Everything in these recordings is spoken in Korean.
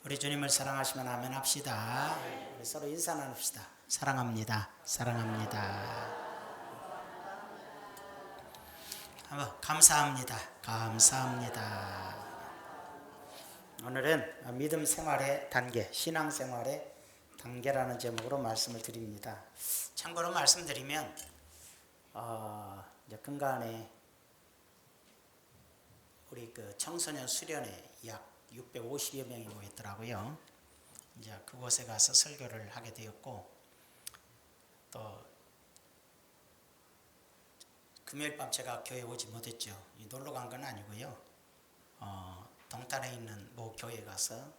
우리 주님을 사랑하시면 아멘 합시다. 우리 서로 인사 나눕시다. 사랑합니다. 사랑합니다. 한번 감사합니다. 감사합니다. 오늘은 믿음 생활의 단계, 신앙 생활의 단계라는 제목으로 말씀을 드립니다. 참고로 말씀드리면 이제 근간에 우리 그 청소년 수련회 약 650여 명이 모였더라고요. 이제 그곳에 가서 설교를 하게 되었고, 또 금요일 밤 제가 교회 오지 못했죠. 놀러 간 건 아니고요. 동탄에 있는 모 교회에 가서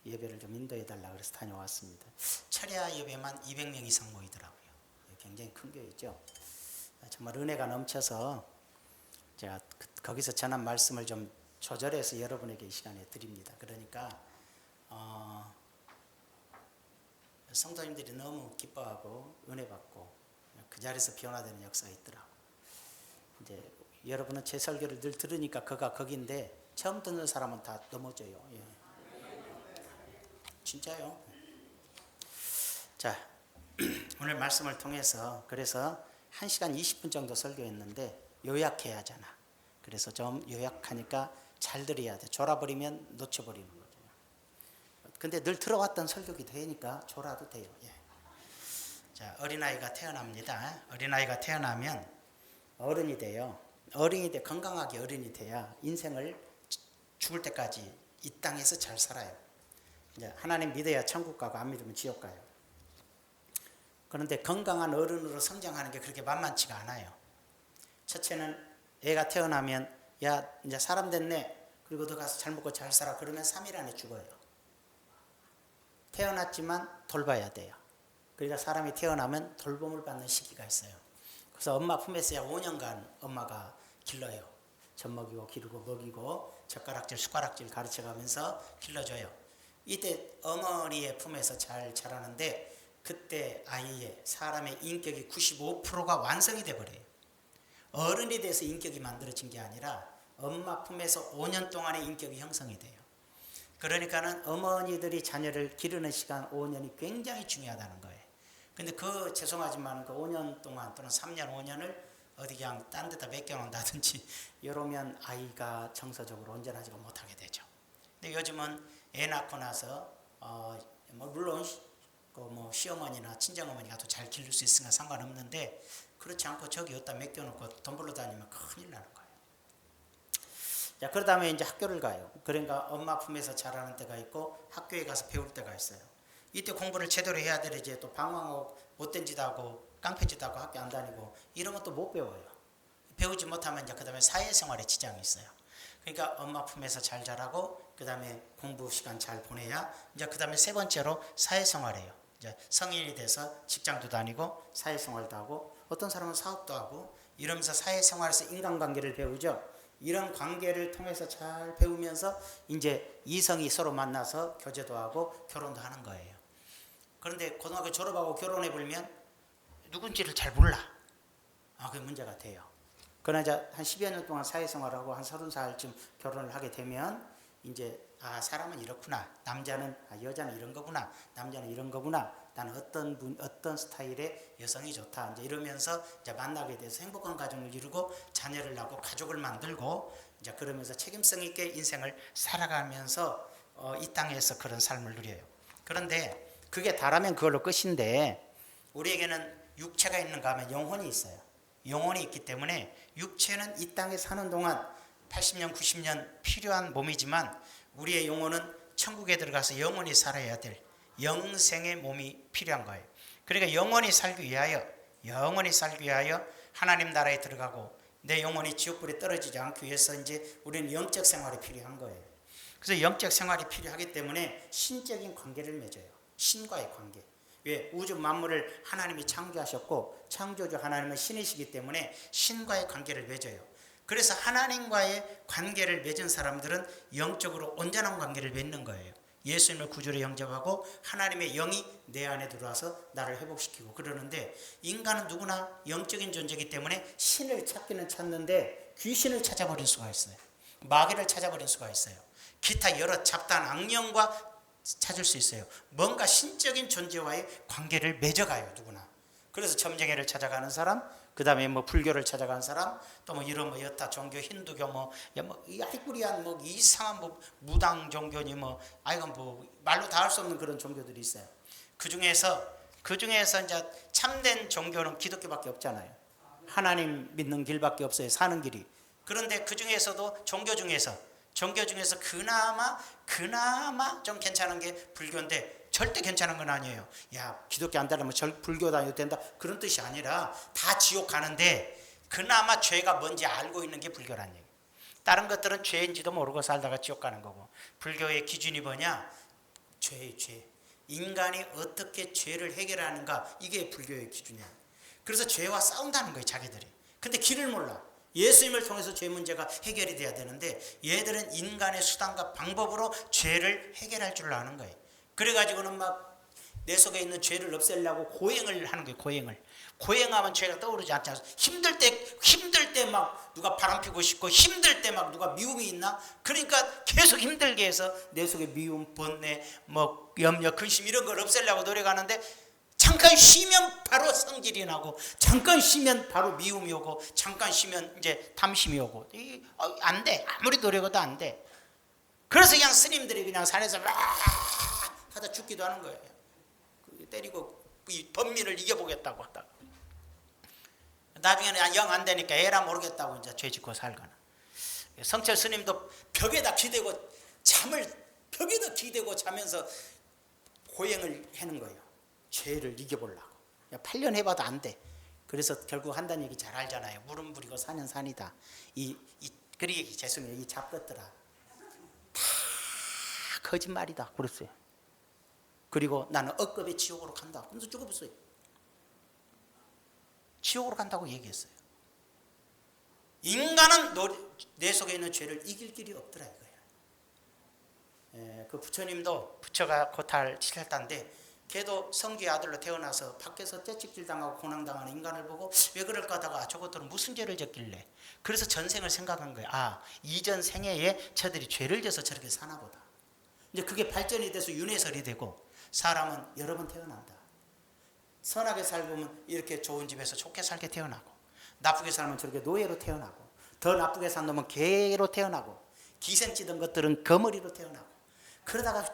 예배를 좀 인도해 달라 그래서 다녀왔습니다. 철야 예배만 200명 이상 모이더라고요. 굉장히 큰 교회죠. 정말 은혜가 넘쳐서 제가 거기서 전한 말씀을 좀 조절해서 여러분에게 이 시간에 드립니다. 그러니까 성도님들이 너무 기뻐하고 은혜 받고 그 자리에서 변화되는 역사가 있더라고요. 이제 여러분은 제 설교를 늘 들으니까 그가 거긴데 처음 듣는 사람은 다 넘어져요. 예. 진짜요. 자, 오늘 말씀을 통해서 그래서 1시간 20분 정도 설교했는데 요약해야 하잖아. 그래서 좀 요약하니까 잘 들어야 돼. 졸아버리면 놓쳐버리는 거죠. 근데 늘 들어왔던 설교기도 하니까 졸아도 돼요. 예. 자, 어린아이가 태어납니다. 어린아이가 태어나면 어른이 돼요. 어른이 돼 건강하게 어른이 돼야 인생을 죽을 때까지 이 땅에서 잘 살아요. 이제 하나님 믿어야 천국 가고 안 믿으면 지옥 가요. 그런데 건강한 어른으로 성장하는 게 그렇게 만만치가 않아요. 첫째는 애가 태어나면 야 이제 사람 됐네. 그리고 너 가서 잘 먹고 잘 살아. 그러면 3일 안에 죽어요. 태어났지만 돌봐야 돼요. 그러니까 사람이 태어나면 돌봄을 받는 시기가 있어요. 그래서 엄마 품에서 약 5년간 엄마가 길러요. 젖 먹이고 기르고 먹이고 젓가락질 숟가락질 가르쳐가면서 길러줘요. 이때 어머니의 품에서 잘 자라는데 그때 아이의 사람의 인격이 95%가 완성이 돼버려요. 어른이 돼서 인격이 만들어진 게 아니라 엄마 품에서 5년 동안의 인격이 형성이 돼요. 그러니까는 어머니들이 자녀를 기르는 시간 5년이 굉장히 중요하다는 거예요. 근데 죄송하지만 그 5년 동안 또는 3년 5년을 어디 그냥 딴 데다 맡겨놓는다든지 이러면 아이가 정서적으로 온전하지가 못하게 되죠. 근데 요즘은 애 낳고 나서 물론 뭐 시어머니나 친정어머니가 더 잘 기를 수 있으니까 상관없는데 그렇지 않고 저기 여기다 맡겨놓고 돈 벌러 다니면 큰일 나는 거예요. 자, 그 다음에 이제 학교를 가요. 그러니까 엄마 품에서 자라는 때가 있고 학교에 가서 배울 때가 있어요. 이때 공부를 제대로 해야 되지 또 방황하고 못된 짓 하고 깡패짓 하고 학교 안 다니고 이러면 또 못 배워요. 배우지 못하면 이제 그 다음에 사회생활에 지장이 있어요. 그러니까 엄마 품에서 잘 자라고 그 다음에 공부 시간 잘 보내야 이제 그 다음에 세 번째로 사회생활이에요. 이제 성인이 돼서 직장도 다니고 사회생활도 하고 어떤 사람은 사업도 하고 이러면서 사회생활에서 인간관계를 배우죠. 이런 관계를 통해서 잘 배우면서 이제 이성이 서로 만나서 교제도 하고 결혼도 하는 거예요. 그런데 고등학교 졸업하고 결혼해 보면 누군지를 잘 몰라. 그게 문제가 돼요. 그러나 이제 한 10여 년 동안 사회생활하고 한 30살쯤 결혼을 하게 되면 이제 사람은 이렇구나. 남자는 여자는 이런 거구나. 남자는 이런 거구나. 나는 어떤 스타일의 여성이 좋다. 이제 이러면서 이제 만나게 돼서 행복한 가정을 이루고 자녀를 낳고 가족을 만들고 이제 그러면서 책임성 있게 인생을 살아가면서 이 땅에서 그런 삶을 누려요. 그런데 그게 다라면 그걸로 끝인데 우리에게는 육체가 있는가 하면 영혼이 있어요. 영혼이 있기 때문에 육체는 이 땅에 사는 동안 80년, 90년 필요한 몸이지만 우리의 영혼은 천국에 들어가서 영원히 살아야 될 영생의 몸이 필요한 거예요. 그러니까 영원히 살기 위하여 하나님 나라에 들어가고 내 영혼이 지옥불에 떨어지지 않기 위해서 이제 우리는 영적 생활이 필요한 거예요. 그래서 영적 생활이 필요하기 때문에 신적인 관계를 맺어요. 신과의 관계. 왜? 우주 만물을 하나님이 창조하셨고 창조주 하나님은 신이시기 때문에 신과의 관계를 맺어요. 그래서 하나님과의 관계를 맺은 사람들은 영적으로 온전한 관계를 맺는 거예요. 예수님을 구주로 영접하고 하나님의 영이 내 안에 들어와서 나를 회복시키고 그러는데 인간은 누구나 영적인 존재이기 때문에 신을 찾기는 찾는데 귀신을 찾아버릴 수가 있어요. 마귀를 찾아버릴 수가 있어요. 기타 여러 잡다한 악령과 찾을 수 있어요. 뭔가 신적인 존재와의 관계를 맺어가요, 누구나. 그래서 점쟁이를 찾아가는 사람, 그 다음에 뭐 불교를 찾아가는 사람, 또 뭐 이런 뭐 여타 종교, 힌두교 이 아이꾸리한 뭐 이상한 뭐 무당 종교니 뭐 아이가 뭐 말로 다 할 수 없는 그런 종교들이 있어요. 그 중에서 이제 참된 종교는 기독교밖에 없잖아요. 하나님 믿는 길밖에 없어요, 사는 길이. 그런데 그 중에서도 종교 중에서 그나마 좀 괜찮은 게 불교인데 절대 괜찮은 건 아니에요. 야, 기독교 안 다니면 불교 다녀도 된다, 그런 뜻이 아니라 다 지옥 가는데 그나마 죄가 뭔지 알고 있는 게 불교란 얘기예요. 다른 것들은 죄인지도 모르고 살다가 지옥 가는 거고, 불교의 기준이 뭐냐? 죄. 인간이 어떻게 죄를 해결하는가, 이게 불교의 기준이야. 그래서 죄와 싸운다는 거예요, 자기들이. 근데 길을 몰라. 예수님을 통해서 죄 문제가 해결이 돼야 되는데 얘들은 인간의 수단과 방법으로 죄를 해결할 줄 아는 거예요. 그래가지고는 막 내 속에 있는 죄를 없애려고 고행을 하는 거예요. 고행하면 죄가 떠오르지 않지 않습니까? 힘들 때 막 누가 바람 피고 싶고, 힘들 때 막 누가 미움이 있나? 그러니까 계속 힘들게 해서 내 속에 미움, 번뇌, 뭐 염려, 근심 이런 걸 없애려고 노력하는데, 잠깐 쉬면 바로 성질이 나고, 잠깐 쉬면 바로 미움이 오고, 잠깐 쉬면 이제 탐심이 오고, 안 돼. 아무리 노력해도 안 돼. 그래서 그냥 스님들이 그냥 산에서 막 하다 죽기도 하는 거예요. 때리고 이 범민을 이겨보겠다고 하다가 나중에는 영 안 되니까 에라 모르겠다고 이제 죄 짓고 살거나. 성철 스님도 벽에다 기대고 자면서 고행을 하는 거예요. 죄를 이겨보려고. 8년 해봐도 안 돼. 그래서 결국 한다는 얘기 잘 알잖아요. 물은 물이고 산은 산이다. 그러기 죄송해요. 이 잡것들아, 다 거짓말이다 그랬어요. 그리고 나는 억겁의 지옥으로 간다. 그래서 죽어버렸어요. 지옥으로 간다고 얘기했어요. 인간은 내 속에 있는 죄를 이길 길이 없더라 이거예요. 그 부처님도, 부처가 고탈 7탈단데 걔도 성주의 아들로 태어나서 밖에서 떼찍질 당하고 고난당하는 인간을 보고 왜 그럴까 하다가 저것들은 무슨 죄를 졌길래, 그래서 전생을 생각한 거예요. 아, 이전 생애에 저들이 죄를 져서 저렇게 사나 보다. 이제 그게 발전이 돼서 윤회설이 되고, 사람은 여러 번 태어난다. 선하게 살면 이렇게 좋은 집에서 좋게 살게 태어나고, 나쁘게 살면 저렇게 노예로 태어나고, 더 나쁘게 산 놈은 개로 태어나고, 기생찌든 것들은 거머리로 태어나고, 그러다가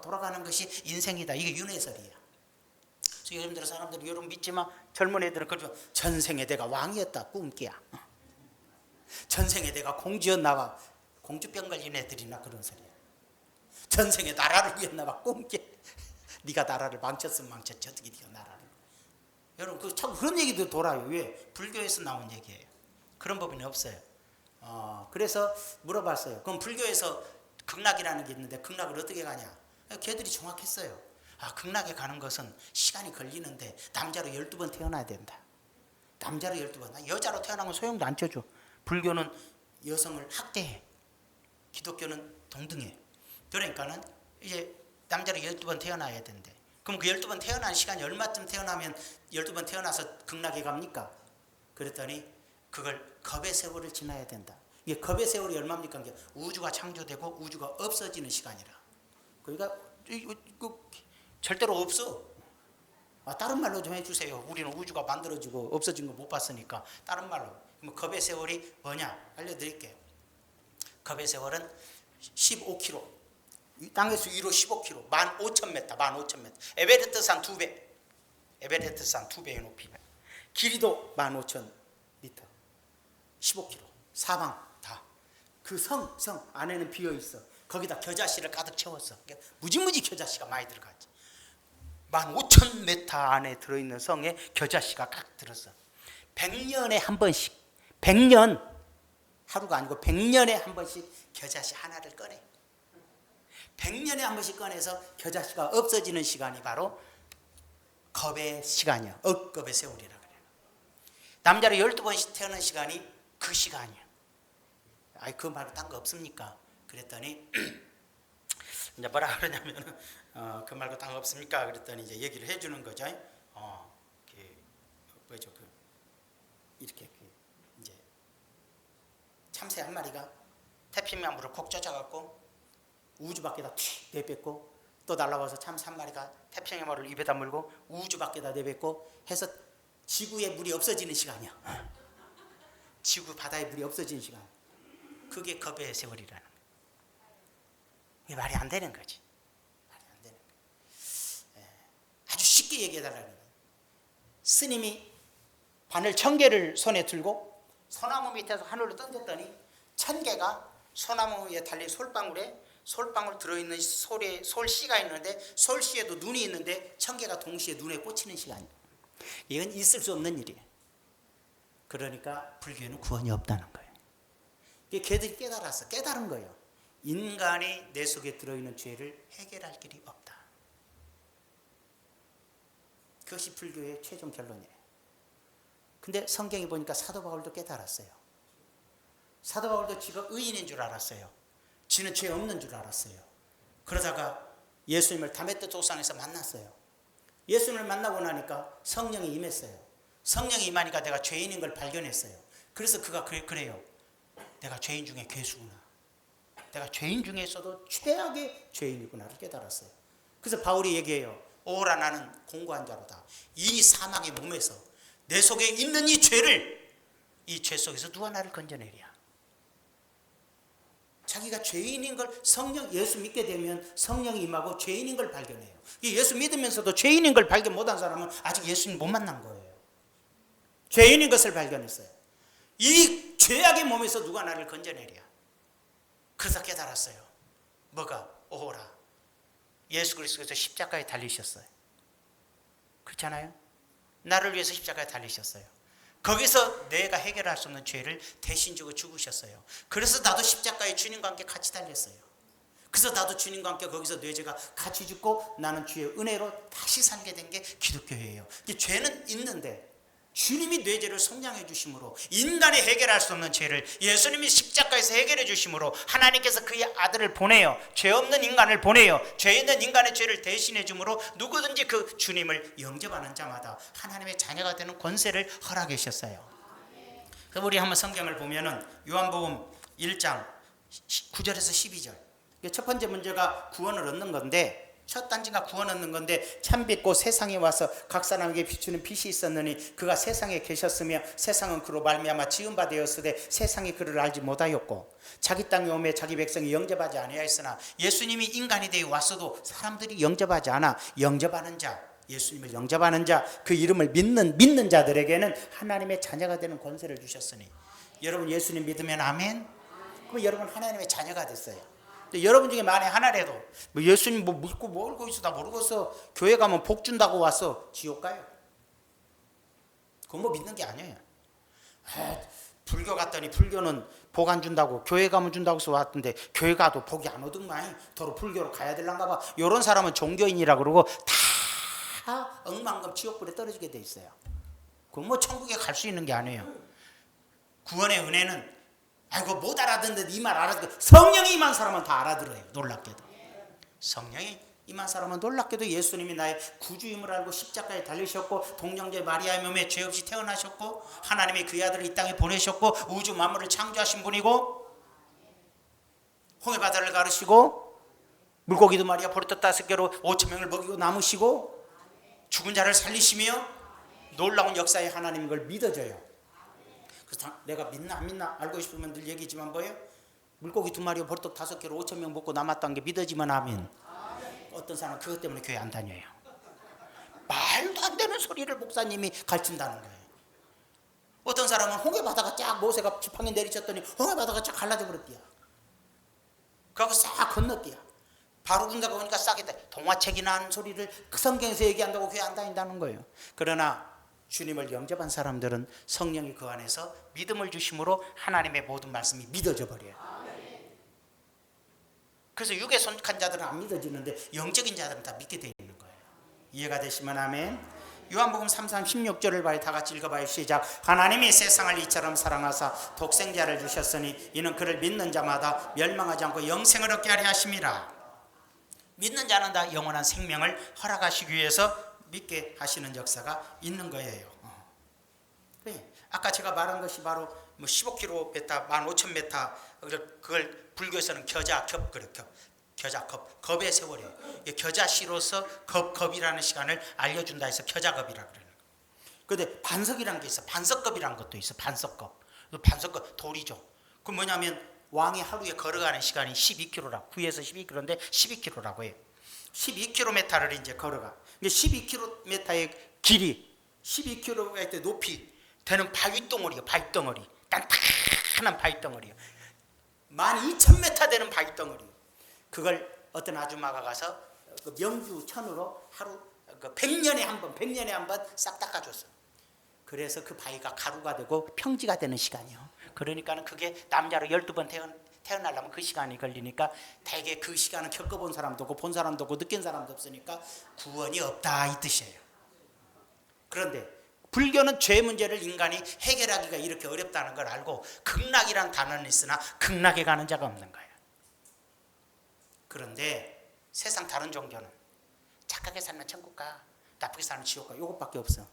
돌아가는 것이 인생이다. 이게 윤회설이야. 그래서 여러분들 사람들이 여러분 믿지만 젊은 애들은 그러죠. 전생에 내가 왕이었다. 꿈깨야. 전생에 내가 공주였나 봐. 공주병 걸린 애들이나 그런 소리야. 전생에 나라를 위했나 봐. 꿈깨. 네가 나라를 망쳤으면 망쳤지, 어떻게 네가 나라를. 여러분 참 그런 얘기도 돌아요. 왜? 불교에서 나온 얘기예요. 그런 법은 없어요. 그래서 물어봤어요. 그럼 불교에서 극락이라는 게 있는데 극락을 어떻게 가냐? 걔들이 정확했어요. 극락에 가는 것은 시간이 걸리는데 남자로 12번 태어나야 된다. 남자로 12번. 여자로 태어나면 소용도 안 쳐줘. 불교는 여성을 학대해. 기독교는 동등해. 그러니까는 이제 남자로 12번 태어나야 된대. 그럼 그 12번 태어난 시간이 얼마쯤 태어나면 12번 태어나서 극락에 갑니까? 그랬더니 그걸 겁의 세월을 지나야 된다. 이게 겁의 세월이 얼마입니까? 우주가 창조되고 우주가 없어지는 시간이라. 그러니까 절대로 없어. 다른 말로 좀 해주세요. 우리는 우주가 만들어지고 없어진 거 못 봤으니까 다른 말로. 그럼 겁의 세월이 뭐냐? 알려드릴게요. 겁의 세월은 15km. 땅에서 위로 15km, 15,000m, 15,000m. 에베레스트산 2배. 에베레스트산 2배의 높이. 길이도 15,000m. 15km. 사방 다. 그 성 안에는 비어 있어. 거기다 겨자씨를 가득 채웠어. 무지무지 겨자씨가 많이 들어갔지. 15,000m 안에 들어있는 성에 겨자씨가 각 들었어. 100년에 한 번씩, 100년, 하루가 아니고 100년에 한 번씩 겨자씨 하나를 꺼내. 100년에 한 번씩 꺼내서 겨자씨가 없어지는 시간이 바로 겁의 시간이야. 억겁의 세월이라 그래요. 남자로 12번씩 태어난 시간이 그 시간이야. 그 말고 딴 거 없습니까? 그랬더니 이제 뭐라 그러냐면 그 말고 딴 거 없습니까? 그랬더니 이제 얘기를 해주는 거죠. 이렇게 이제 참새 한 마리가 태평양 물을 콕 젖어갖고 우주 밖에다 튀 내뱉고 또 날아와서 참 3마리가 태평양 물을 입에다 물고 우주 밖에다 내뱉고 해서 지구에 물이 없어지는 시간이야. 지구 바다에 물이 없어지는 시간. 그게 겁의 세월이라는 거야. 이게 말이 안 되는 거지. 말이 안 되는 거야. 아주 쉽게 얘기해달라는 거야. 스님이 바늘 1000개를 손에 들고 소나무 밑에서 하늘로 던졌더니 1000개가 소나무 위에 달린 솔방울 들어있는 솔씨가 있는데 솔씨에도 눈이 있는데 1000개가 동시에 눈에 꽂히는 시간이에요. 이건 있을 수 없는 일이에요. 그러니까 불교에는 구원이 없다는 거예요. 걔들이 깨달은 거예요. 인간이 내 속에 들어있는 죄를 해결할 길이 없다. 그것이 불교의 최종 결론이에요. 근데 성경에 보니까 사도 바울도 깨달았어요. 사도 바울도 지가 의인인 줄 알았어요. 지는 죄 없는 줄 알았어요. 그러다가 예수님을 다메섹 도상에서 만났어요. 예수님을 만나고 나니까 성령이 임했어요. 성령이 임하니까 내가 죄인인 걸 발견했어요. 그래서 그가 그래요. 내가 죄인 중에 괴수구나. 내가 죄인 중에서도 최악의 죄인이구나를 깨달았어요. 그래서 바울이 얘기해요. 오라 나는 공고한 자로다. 이 사망의 몸에서 내 속에 있는 이 죄를 이 죄 속에서 누가 나를 건져내랴. 자기가 죄인인 걸 예수 믿게 되면 성령이 임하고 죄인인 걸 발견해요. 예수 믿으면서도 죄인인 걸 발견 못한 사람은 아직 예수님 못 만난 거예요. 죄인인 것을 발견했어요. 이 죄악의 몸에서 누가 나를 건져내랴. 그래서 깨달았어요. 뭐가? 오호라. 예수 그리스도께서 십자가에 달리셨어요. 그렇잖아요? 나를 위해서 십자가에 달리셨어요. 거기서 내가 해결할 수 없는 죄를 대신 주고 죽으셨어요. 그래서 나도 십자가에 주님과 함께 같이 달렸어요. 그래서 나도 주님과 함께 거기서 내 죄가 같이 죽고 나는 주의 은혜로 다시 살게 된 게 기독교예요. 죄는 있는데 주님이 내 죄를 속량해 주심으로 인간이 해결할 수 없는 죄를 예수님이 십자가에서 해결해 주심으로 하나님께서 그의 아들을 보내요. 죄 없는 인간을 보내요. 죄 있는 인간의 죄를 대신해 주므로 누구든지 그 주님을 영접하는 자마다 하나님의 자녀가 되는 권세를 허락해 주셨어요. 그래서 우리 한번 성경을 보면은 요한복음 1장 9절에서 12절. 첫 번째 문제가 구원을 얻는 건데 첫 단지가 구원 얻는 건데 참빛고 세상에 와서 각 사람에게 비추는 빛이 있었느니 그가 세상에 계셨으며 세상은 그로 말미암아 지은 바 되었으되 세상이 그를 알지 못하였고 자기 땅에 오매 자기 백성이 영접하지 아니하였으나 예수님이 인간이 되어 왔어도 사람들이 영접하지 않아 영접하는 자 예수님을 영접하는 자 그 이름을 믿는 자들에게는 하나님의 자녀가 되는 권세를 주셨으니 여러분 예수님 믿으면 아멘? 그럼 여러분 하나님의 자녀가 됐어요. 여러분 중에 만에 하나라도 뭐 예수님 뭐 믿고 모르고 있어 나 모르겠어 교회 가면 복 준다고 왔어 지옥 가요. 그건 뭐 믿는 게 아니에요. 불교 갔더니 불교는 복 안 준다고 교회 가면 준다고 해서 왔던데 교회 가도 복이 안 오든만 도로 불교로 가야 될란가 봐. 이런 사람은 종교인이라 그러고 다 억만금 지옥불에 떨어지게 돼 있어요. 그건 뭐 천국에 갈 수 있는 게 아니에요. 구원의 은혜는 아이고 못 알아듣는데 이 말 알아듣고 성령이 임한 사람은 다 알아들어요. 놀랍게도 성령이 임한 사람은 놀랍게도 예수님이 나의 구주임을 알고 십자가에 달리셨고 동정녀 마리아의 몸에 죄 없이 태어나셨고 하나님이 그의 아들을 이 땅에 보내셨고 우주 만물을 창조하신 분이고 홍해바다를 가르시고 물고기 2마리와 보리떡 5개로 5,000명을 먹이고 남으시고 죽은 자를 살리시며 놀라운 역사의 하나님인 걸 믿어줘요. 그래서 내가 믿나 안 믿나 알고 싶으면 늘 얘기지만 뭐예요? 물고기 2마리와 보리떡 5개로 5,000명 먹고 남았다는 게 믿어지면 아멘. 어떤 사람은 그것 때문에 교회 안 다녀요. 말도 안 되는 소리를 목사님이 가르친다는 거예요. 어떤 사람은 홍해바다가 쫙 모세가 지팡이 내리쳤더니 홍해바다가 쫙 갈라져 버렸대요. 그하고 싹 건넜대요. 바로 군자가 오니까 싹 했다. 동화책이나 하는 소리를 그 성경에서 얘기한다고 교회 안 다닌다는 거예요. 그러나 주님을 영접한 사람들은 성령이 그 안에서 믿음을 주심으로 하나님의 모든 말씀이 믿어져 버려요. 그래서 육에 속한 자들은 안 믿어지는데 영적인 자들은 다 믿게 되어 있는 거예요. 이해가 되시면 아멘. 요한복음 3장 16절을 봐요. 다 같이 읽어봐요. 시작. 하나님이 세상을 이처럼 사랑하사 독생자를 주셨으니 이는 그를 믿는 자마다 멸망하지 않고 영생을 얻게 하려 하심이라. 믿는 자는 다 영원한 생명을 허락하시기 위해서 믿게 하시는 역사가 있는 거예요. 아까 제가 말한 것이 바로 15km, 15,000m 그걸 불교에서는 겹. 겨자컵, 겁의 세월이에요. 겨자씨로서 겁이라는 시간을 알려준다 해서 겨자겁이라 그래요. 근데 반석이라는 게 있어. 반석겁이라는 것도 있어. 반석겁. 반석겁 돌이죠. 그 뭐냐면 왕이 하루에 걸어가는 시간이 12km라. 9에서 12km인데 12km라고 해요. 12km를 이제 걸어가. 12km의 길이, 12km의 높이 되는 바위덩어리요. 바위덩어리. 단단한 바위덩어리요. 12,000m 되는 바위덩어리. 그걸 어떤 아줌마가 가서 그 명주천으로 하루 100년에 한 번 싹 닦아줬어. 그래서 그 바위가 가루가 되고 평지가 되는 시간이요. 그러니까는 그게 남자로 12번 태어나려면 그 시간이 걸리니까 대개 그 시간은 겪어본 사람도 없고 본 사람도 없고 느낀 사람도 없으니까 구원이 없다 이 뜻이에요. 그런데 불교는 죄 문제를 인간이 해결하기가 이렇게 어렵다는 걸 알고 극락이란 단어는 있으나 극락에 가는 자가 없는 거예요. 그런데 세상 다른 종교는 착하게 살면 천국 가, 나쁘게 살면 지옥 가, 이것밖에 없어.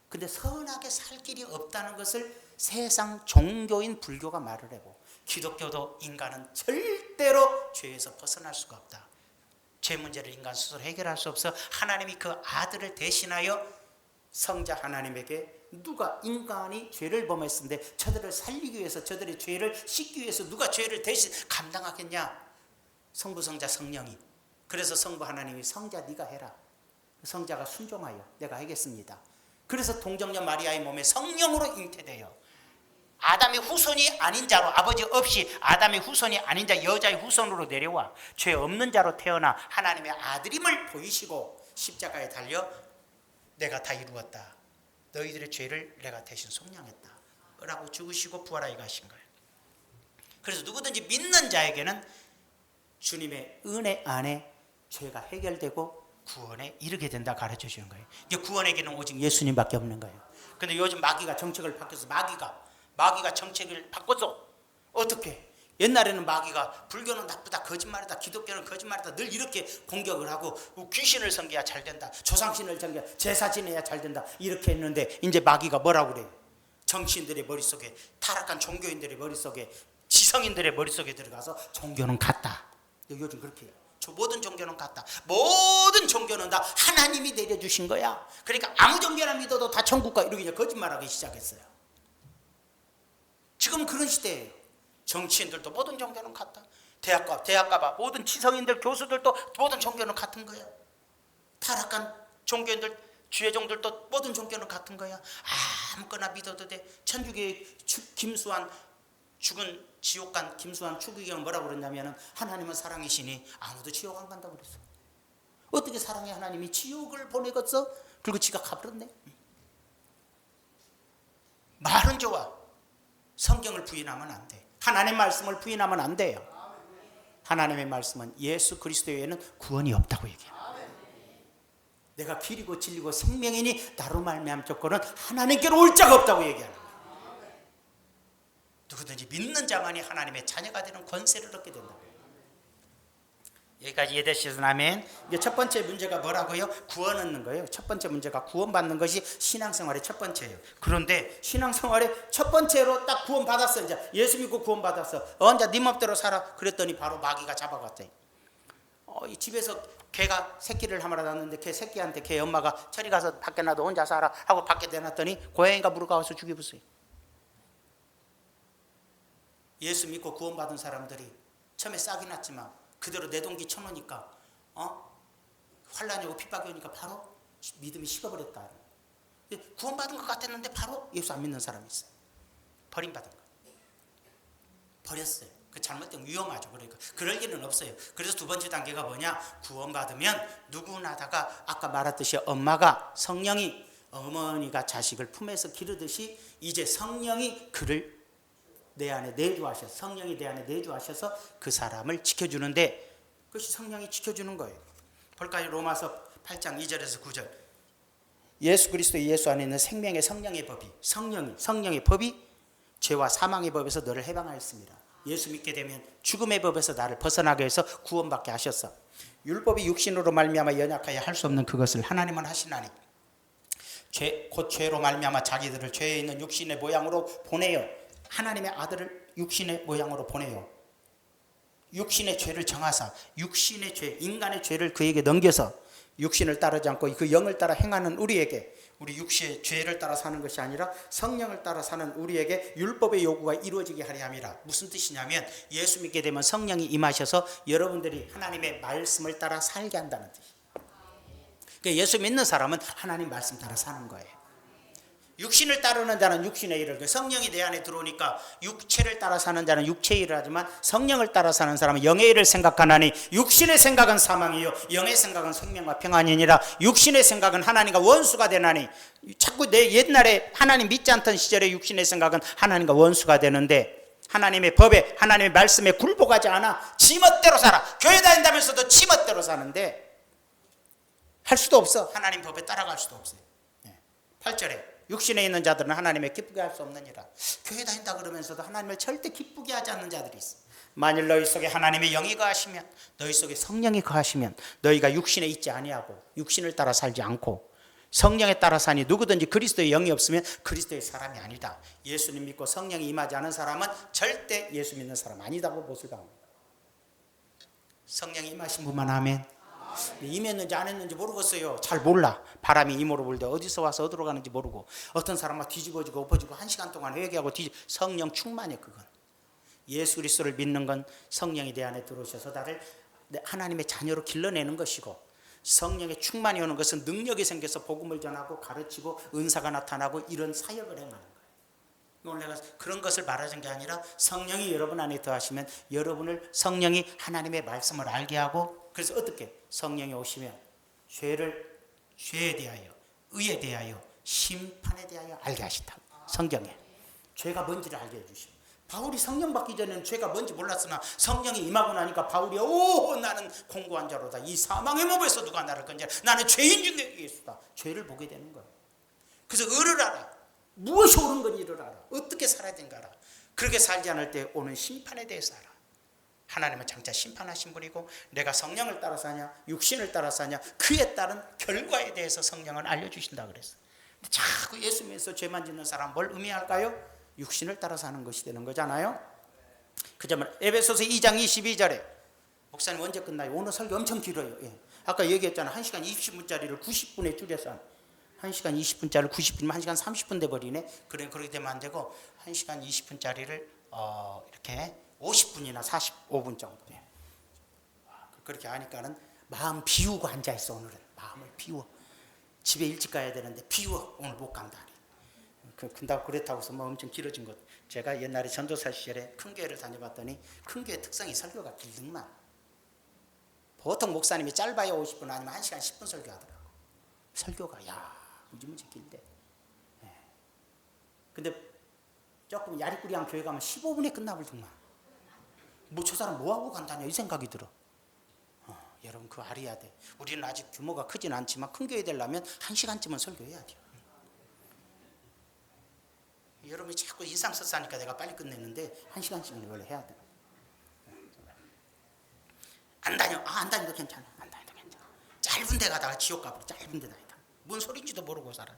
근데 선하게 살 길이 없다는 것을 세상 종교인 불교가 말을 하고 기독교도 인간은 절대로 죄에서 벗어날 수가 없다. 죄 문제를 인간 스스로 해결할 수 없어 하나님이 그 아들을 대신하여 성자 하나님에게 누가 인간이 죄를 범했는데 저들을 살리기 위해서 저들의 죄를 씻기 위해서 누가 죄를 대신 감당하겠냐? 성부 성자 성령이. 그래서 성부 하나님이 성자 네가 해라. 성자가 순종하여 내가 하겠습니다. 그래서 동정녀 마리아의 몸에 성령으로 잉태되어 아담의 후손이 아닌 자로 아버지 없이 아담의 후손이 아닌 자 여자의 후손으로 내려와 죄 없는 자로 태어나 하나님의 아들임을 보이시고 십자가에 달려 내가 다 이루었다. 너희들의 죄를 내가 대신 속량했다. 라고 죽으시고 부활하여 가신 거예요. 그래서 누구든지 믿는 자에게는 주님의 은혜 안에 죄가 해결되고 구원에 이르게 된다 가르쳐 주는 거예요. 이게 구원의 길은 오직 예수님밖에 없는 거예요. 근데 요즘 마귀가 정책을 바뀌어서 마귀가 정책을 바꿔서 어떻게? 옛날에는 마귀가 불교는 나쁘다, 거짓말이다, 기독교는 거짓말이다 늘 이렇게 공격을 하고 귀신을 섬겨야 잘 된다, 조상신을 섬겨야 제사 지내야 잘 된다 이렇게 했는데 이제 마귀가 뭐라고 그래요? 정치인들의 머릿속에 타락한 종교인들의 머릿속에 지성인들의 머릿속에 들어가서 종교는 같다. 요즘 그렇게 해요. 모든 종교는 같다. 모든 종교는 다 하나님이 내려주신 거야. 그러니까 아무 종교나 믿어도 다 천국 가 이렇게 모든 시작했어요. 지금 그런 시대예요. 정치인들도 모든 종교는 같다. 대학 가봐. 모든 지성인들, 교수들도 모든 종교는 같은 거야. 타락한 종교인들, 주의종들도 모든 종교는 같은 거야. 아무거나 믿어도 돼. 천주교의 김수환 죽은 지옥 간 김수환 추기경은 뭐라고 그랬냐면 하나님은 사랑이시니 아무도 지옥 안 간다고 그랬어. 어떻게 사랑의 하나님이 지옥을 보내겠어? 그리고 지가 가버렸네. 말은 좋아. 성경을 부인하면 안 돼. 하나님의 말씀을 부인하면 안 돼요. 하나님의 말씀은 예수 그리스도 외에는 구원이 없다고 얘기해요. 내가 길이고 진리고 생명이니 나로 말미암 조건은 하나님께로 올 자가 없다고 얘기하는 거예요. 누구든지 믿는 자만이 하나님의 자녀가 되는 권세를 얻게 된다고. 여기까지 이해되시죠? 아멘. 이제 첫 번째 문제가 뭐라고요? 구원 얻는 거예요. 첫 번째 문제가 구원받는 것이 신앙생활의 첫 번째예요. 그런데 신앙생활의 첫 번째로 딱 구원받았어. 이제 예수 믿고 구원받았어. 이제 네 맘대로 살아. 그랬더니 바로 마귀가 잡아갔대. 이 집에서 개가 새끼를 하마라 낳았는데 개 새끼한테 개 엄마가 저리 가서 밖에 놔둬 혼자 살아 하고 밖에 내놨더니 고양이가 물어가서 죽여버렸어요. 예수 믿고 구원받은 사람들이 처음에 싹이 났지만 그대로 내동기 쳐놓으니까 환란이 오고 핍박이 오니까 바로 믿음이 식어버렸다. 구원받은 것 같았는데 바로 예수 안 믿는 사람이 있어요. 버림받은 거. 버렸어요. 그 잘못되면 위험하죠. 그러니까 그럴 일은 없어요. 그래서 두 번째 단계가 뭐냐? 구원받으면 누구나다가 아까 말했듯이 엄마가 성령이 어머니가 자식을 품에서 기르듯이 이제 성령이 그를 내 안에 내주하셔서 성령이 내 안에 내주하셔서 그 사람을 지켜주는데 그것이 성령이 지켜주는 거예요. 볼까요? 로마서 8장 2절에서 9절. 예수 그리스도 예수 안에 있는 생명의 성령의 법이 성령의 법이 죄와 사망의 법에서 너를 해방하였습니다. 예수 믿게 되면 죽음의 법에서 나를 벗어나게 해서 구원받게 하셨어. 율법이 육신으로 말미암아 연약하여 할 수 없는 그것을 하나님은 하시나니 곧 죄로 말미암아 자기들을 죄에 있는 육신의 모양으로 보내요. 하나님의 아들을 육신의 모양으로 보내요. 육신의 죄를 정하사 육신의 죄, 인간의 죄를 그에게 넘겨서 육신을 따르지 않고 그 영을 따라 행하는 우리에게, 우리 육신의 죄를 따라 사는 것이 아니라 성령을 따라 사는 우리에게 율법의 요구가 이루어지게 하려 함이라. 무슨 뜻이냐면 예수 믿게 되면 성령이 임하셔서 여러분들이 하나님의 말씀을 따라 살게 한다는 뜻이에요. 그러니까 예수 믿는 사람은 하나님 말씀 따라 사는 거예요. 육신을 따르는 자는 육신의 일을, 성령이 내 안에 들어오니까 육체를 따라 사는 자는 육체의 일을 하지만 성령을 따라 사는 사람은 영의 일을 생각하나니 육신의 생각은 사망이요 영의 생각은 생명과 평안이니라. 육신의 생각은 하나님과 원수가 되나니, 자꾸 내 옛날에 하나님 믿지 않던 시절에 육신의 생각은 하나님과 원수가 되는데, 하나님의 법에 하나님의 말씀에 굴복하지 않아 지 멋대로 살아. 교회 다닌다면서도 지 멋대로 사는데 할 수도 없어. 하나님 법에 따라갈 수도 없어요. 8절에 육신에 있는 자들은 하나님의 기쁘게 할 수 없느니라. 교회 다닌다 그러면서도 하나님을 절대 기쁘게 하지 않는 자들이 있어. 만일 너희 속에 하나님의 영이 거하시면, 너희 속에 성령이 거하시면 너희가 육신에 있지 아니하고 육신을 따라 살지 않고 성령에 따라 사니 누구든지 그리스도의 영이 없으면 그리스도의 사람이 아니다. 예수님 믿고 성령이 임하지 않은 사람은 절대 예수 믿는 사람 아니다고 못을 당합니다. 성령이 임하신 분만 하면 임했는지 안 했는지 모르겠어요. 잘 몰라. 바람이 임으로 불 때 어디서 와서 어디로 가는지 모르고, 어떤 사람 막 뒤집어지고 엎어지고 1시간 동안 회개하고 성령 충만해. 그건 예수 그리스도를 믿는 건 성령이 내 안에 들어오셔서 나를 하나님의 자녀로 길러내는 것이고, 성령의 충만이 오는 것은 능력이 생겨서 복음을 전하고 가르치고 은사가 나타나고 이런 사역을 행하는 거예요. 오늘 내가 그런 것을 말하는 게 아니라 성령이 여러분 안에 더하시면 여러분을 성령이 하나님의 말씀을 알게 하고, 그래서 어떻게 성령이 오시면 죄에 대하여, 의에 대하여, 심판에 대하여 알게 하신다. 성경에 죄가 뭔지를 알게 해주시고, 바울이 성령 받기 전에는 죄가 뭔지 몰랐으나 성령이 임하고 나니까 바울이 나는 공고한 자로다. 이 사망의 몸에서 누가 나를 건져. 나는 죄인 중에 예수다. 죄를 보게 되는 거예요. 그래서 의를 알아. 무엇이 옳은 건지를 알아. 어떻게 살아야 되는가 알아. 그렇게 살지 않을 때 오는 심판에 대해서 알아. 하나님은 장차 심판하신 분이고, 내가 성령을 따라 사냐 육신을 따라 사냐 그에 따른 결과에 대해서 성령은 알려주신다 그랬어. 근데 자꾸 예수 믿어서 죄만 짓는 사람 뭘 의미할까요? 육신을 따라 사는 것이 되는 거잖아요. 그자면 에베소서 2장 22절에, 목사님 언제 끝나요? 오늘 설교 엄청 길어요. 아까 얘기했잖아. 1시간 20분짜리를 90분에 줄여서 1시간 20분짜리를 90분이면 1시간 30분 돼버리네. 그렇게 되면 안 되고 1시간 20분짜리를 이렇게 50분이나 45분 정도 돼. 그렇게 하니까는 마음 비우고 앉아있어. 오늘은 마음을 비워. 집에 일찍 가야 되는데 비워. 오늘 못 간다. 근다고 그렇다고 해서 뭐 엄청 길어진 것. 제가 옛날에 전도사 시절에 큰 교회를 다녀봤더니 큰 교회 특성이 설교가 길등만. 보통 목사님이 짧아야 50분 아니면 1시간 10분 설교하더라고. 설교가 무지무지 길대. 근데 조금 야리꾸리한 교회 가면 15분에 끝나버리더만. 저 사람 뭐하고 간다냐 이 생각이 들어. 여러분 그거 알아야 돼. 우리는 아직 규모가 크진 않지만 큰 교회 되려면 1시간쯤은 설교해야 돼요. 여러분이 자꾸 인상 썼으니까 내가 빨리 끝내는데 1시간쯤은 원래 해야 돼. 안 다녀도 괜찮아. 안 다녀도 괜찮아. 짧은 데 가다가 지옥 가버려. 짧은 데 다니다. 뭔 소리인지도 모르고 살아.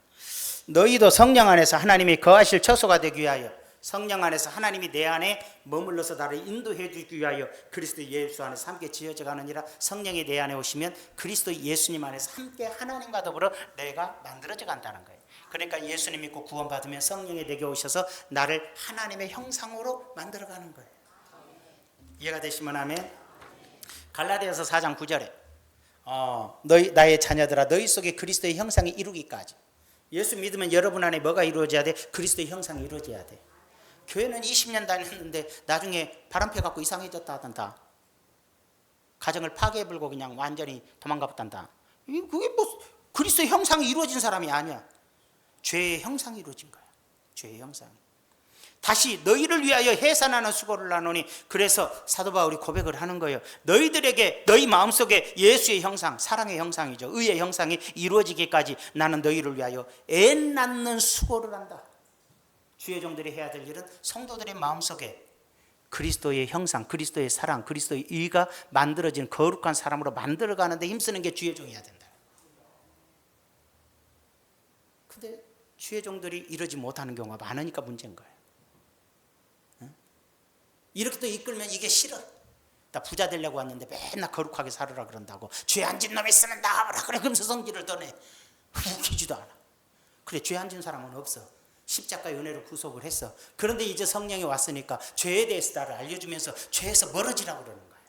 너희도 성령 안에서 하나님이 거하실 처소가 되기 위하여, 성령 안에서 하나님이 내 안에 머물러서 나를 인도해 주기 위하여 그리스도 예수 안에서 함께 지어져 가느니라. 성령이 내 안에 오시면 그리스도 예수님 안에서 함께 하나님과 더불어 내가 만들어져 간다는 거예요. 그러니까 예수님 믿고 구원받으면 성령이 내게 오셔서 나를 하나님의 형상으로 만들어가는 거예요. 이해가 되시면 아멘. 갈라디아서 4장 9절에 나의 자녀들아 너희 속에 그리스도의 형상이 이루기까지. 예수 믿으면 여러분 안에 뭐가 이루어져야 돼? 그리스도의 형상이 이루어져야 돼. 교회는 20년 다녔는데 나중에 바람펴 갖고 이상해졌다 하던다. 가정을 파괴해불고 그냥 완전히 도망가봤단다. 그게 뭐 그리스도의 형상이 이루어진 사람이 아니야. 죄의 형상이 이루어진 거야. 죄의 형상이. 다시 너희를 위하여 해산하는 수고를 하노니, 그래서 사도 바울이 고백을 하는 거예요. 너희들에게 너희 마음속에 예수의 형상, 사랑의 형상이죠. 의의 형상이 이루어지기까지 나는 너희를 위하여 애 낳는 수고를 한다. 주의 종들이 해야 될 일은 성도들의 마음속에 그리스도의 형상, 그리스도의 사랑, 그리스도의 의가 만들어진 거룩한 사람으로 만들어가는 데 힘쓰는 게 주의 종이어야 된다. 근데 주의 종들이 이러지 못하는 경우가 많으니까 문제인 거예요. 이렇게 또 이끌면 이게 싫어. 나 부자 되려고 왔는데 맨날 거룩하게 살으라 그런다고. 죄 안 진 놈이 있으면 나와라 그래. 그러면서 성질을 떠내. 웃기지도 않아. 그래, 죄 안 진 사람은 없어. 십자가의 은혜로 구속을 했어. 그런데 이제 성령이 왔으니까 죄에 대해서 나를 알려주면서 죄에서 멀어지라고 그러는 거예요.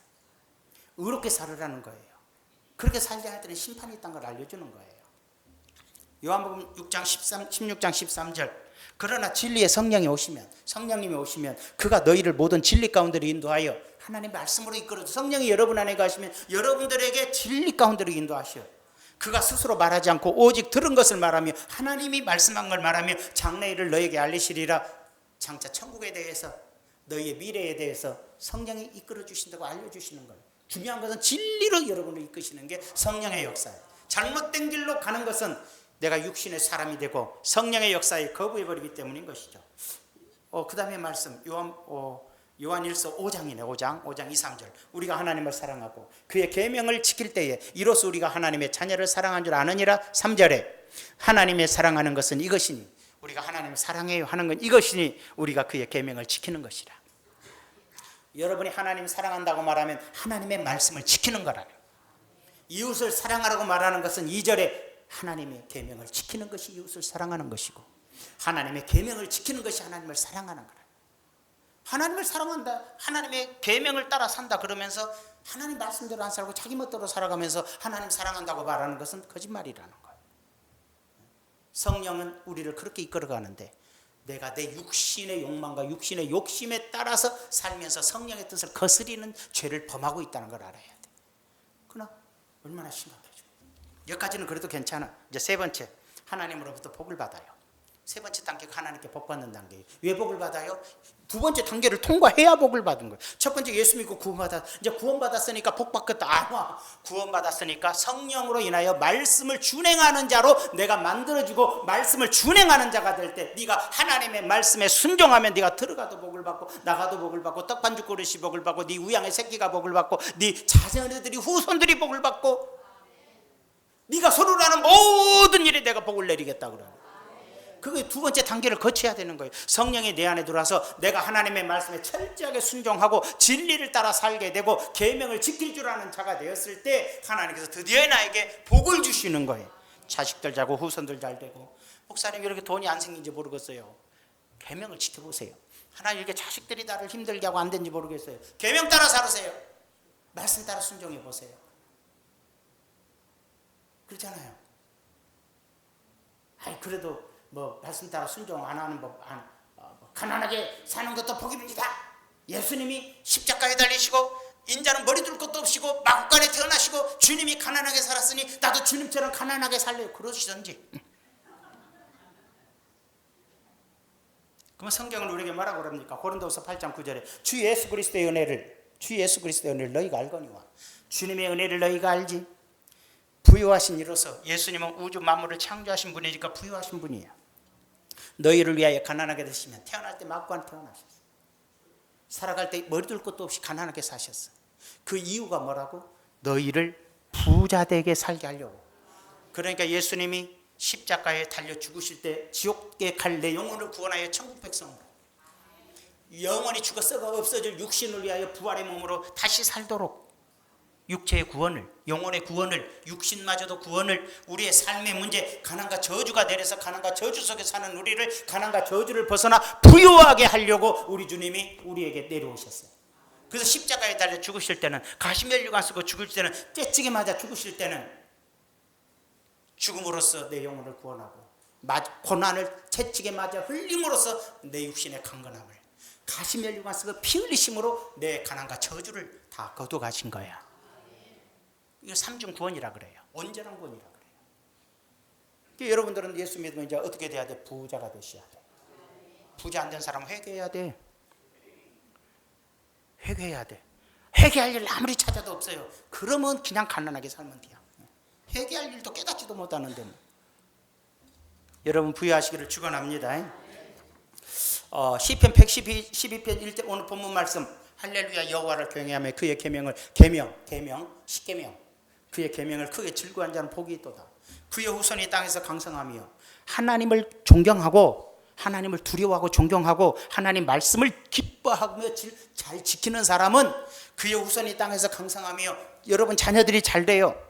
의롭게 살으라는 거예요. 그렇게 살지 않을 때는 심판이 있다는 걸 알려주는 거예요. 요한복음 16장 13절. 그러나 진리의 성령이 오시면, 성령님이 오시면 그가 너희를 모든 진리 가운데로 인도하여 하나님의 말씀으로 이끌어줘. 성령이 여러분 안에 가시면 여러분들에게 진리 가운데로 인도하셔. 그가 스스로 말하지 않고 오직 들은 것을 말하며 하나님이 말씀한 걸 말하며 장래일을 너에게 알리시리라. 장차 천국에 대해서, 너희의 미래에 대해서 성령이 이끌어 주신다고 알려주시는 거예요. 중요한 것은 진리로 여러분을 이끄시는 게 성령의 역사예요. 잘못된 길로 가는 것은 내가 육신의 사람이 되고 성령의 역사에 거부해버리기 때문인 것이죠. 그 다음에 말씀 요한일서 5장이네. 5장 2, 3절. 우리가 하나님을 사랑하고 그의 계명을 지킬 때에 이로써 우리가 하나님의 자녀를 사랑한 줄 아느니라. 3절에 하나님의 사랑하는 것은 이것이니, 우리가 하나님을 사랑해요 하는 건 이것이니 우리가 그의 계명을 지키는 것이라. 여러분이 하나님을 사랑한다고 말하면 하나님의 말씀을 지키는 거라요. 이웃을 사랑하라고 말하는 것은 2절에 하나님의 계명을 지키는 것이 이웃을 사랑하는 것이고, 하나님의 계명을 지키는 것이 하나님을 사랑하는 거라. 하나님을 사랑한다, 하나님의 계명을 따라 산다 그러면서 하나님 말씀대로 안 살고 자기 멋대로 살아가면서 하나님 사랑한다고 말하는 것은 거짓말이라는 거예요. 성령은 우리를 그렇게 이끌어가는데 내가 내 육신의 욕망과 육신의 욕심에 따라서 살면서 성령의 뜻을 거스리는 죄를 범하고 있다는 걸 알아야 돼. 그러나 얼마나 심각해져. 여기까지는 그래도 괜찮아. 이제 세 번째, 하나님으로부터 복을 받아요. 세 번째 단계가 하나님께 복 받는 단계예요. 왜 복을 받아요? 두 번째 단계를 통과해야 복을 받은 거예요. 첫 번째 예수 믿고 이제 구원받았으니까 복 받겠다. 구원받았으니까 성령으로 인하여 말씀을 준행하는 자로 내가 만들어주고 말씀을 준행하는 자가 될 때 네가 하나님의 말씀에 순종하면 네가 들어가도 복을 받고 나가도 복을 받고 떡반죽 그릇이 복을 받고 네 우양의 새끼가 복을 받고 네 자녀들이 후손들이 복을 받고 네가 서로를 하는 모든 일에 내가 복을 내리겠다 그러는 거예요. 그게 두 번째 단계를 거쳐야 되는 거예요. 성령이 내 안에 들어와서 내가 하나님의 말씀에 철저하게 순종하고 진리를 따라 살게 되고 계명을 지킬 줄 아는 자가 되었을 때 하나님께서 드디어 나에게 복을 주시는 거예요. 자식들 자고 후손들 잘 되고. 목사님 이렇게 돈이 안 생긴지 모르겠어요. 계명을 지켜보세요. 하나님 이렇게 자식들이 나를 힘들게 하고 안 된지 모르겠어요. 계명 따라 살으세요. 말씀 따라 순종해 보세요. 그렇잖아요. 그래도 말씀 따라 순종 안 하는 법, 가난하게 사는 것도 복입니다. 예수님이 십자가에 달리시고 인자는 머리 둘 것도 없이고 마구간에 태어나시고 주님이 가난하게 살았으니 나도 주님처럼 가난하게 살래요. 그러시던지. 그러면 성경은 우리에게 뭐라고 그럽니까? 고린도후서 8장 9절에 주 예수 그리스도의 은혜를 너희가 알거니와. 주님의 은혜를 너희가 알지. 부유하신 이로서 예수님은 우주 만물을 창조하신 분이니까 부유하신 분이에요. 너희를 위하여 가난하게 되시면 태어날 때 마구간 태어나셨어요. 살아갈 때 머리 둘 것도 없이 가난하게 사셨어요. 그 이유가 뭐라고? 너희를 부자 되게 살게 하려고. 그러니까 예수님이 십자가에 달려 죽으실 때 지옥에 갈 내 영혼을 구원하여 천국 백성으로 영원히 죽어 썩어 없어질 육신을 위하여 부활의 몸으로 다시 살도록 육체의 구원을, 영혼의 구원을, 육신마저도 구원을, 우리의 삶의 문제, 가난과 저주가 내려서 가난과 저주 속에 사는 우리를 가난과 저주를 벗어나 부유하게 하려고 우리 주님이 우리에게 내려오셨어요. 그래서 십자가에 달려 죽으실 때는 가시면류관 쓰고 죽을 때는 떼찌게 맞아 죽으실 때는 죽음으로써 내 영혼을 구원하고 고난을 채찍에 맞아 흘림으로써 내 육신의 강건함을 가시면류관 쓰고 피 흘리심으로 내 가난과 저주를 다 거둬가신 거야. 이거 삼중 구원이라 그래요. 온전한 구원이라 그래요. 그러니까 여러분들은 예수 믿으면 이제 어떻게 돼야 돼? 부자가 되셔야 돼. 부자 안 된 사람은 회개해야 돼. 회개해야 돼. 회개할 일 아무리 찾아도 없어요. 그러면 그냥 가난하게 살면 돼요. 회개할 일도 깨닫지도 못하는데. 여러분 부유하시기를 축원합니다. 시편 112편 1절 오늘 본문 말씀 할렐루야 여호와를 경외하며 그의 계명을 십계명 그의 계명을 크게 즐거워한 자는 복이 있도다. 그의 후손이 땅에서 강성하며 하나님을 존경하고 하나님을 두려워하고 존경하고 하나님 말씀을 기뻐하며 잘 지키는 사람은 그의 후손이 땅에서 강성하며 여러분 자녀들이 잘 돼요.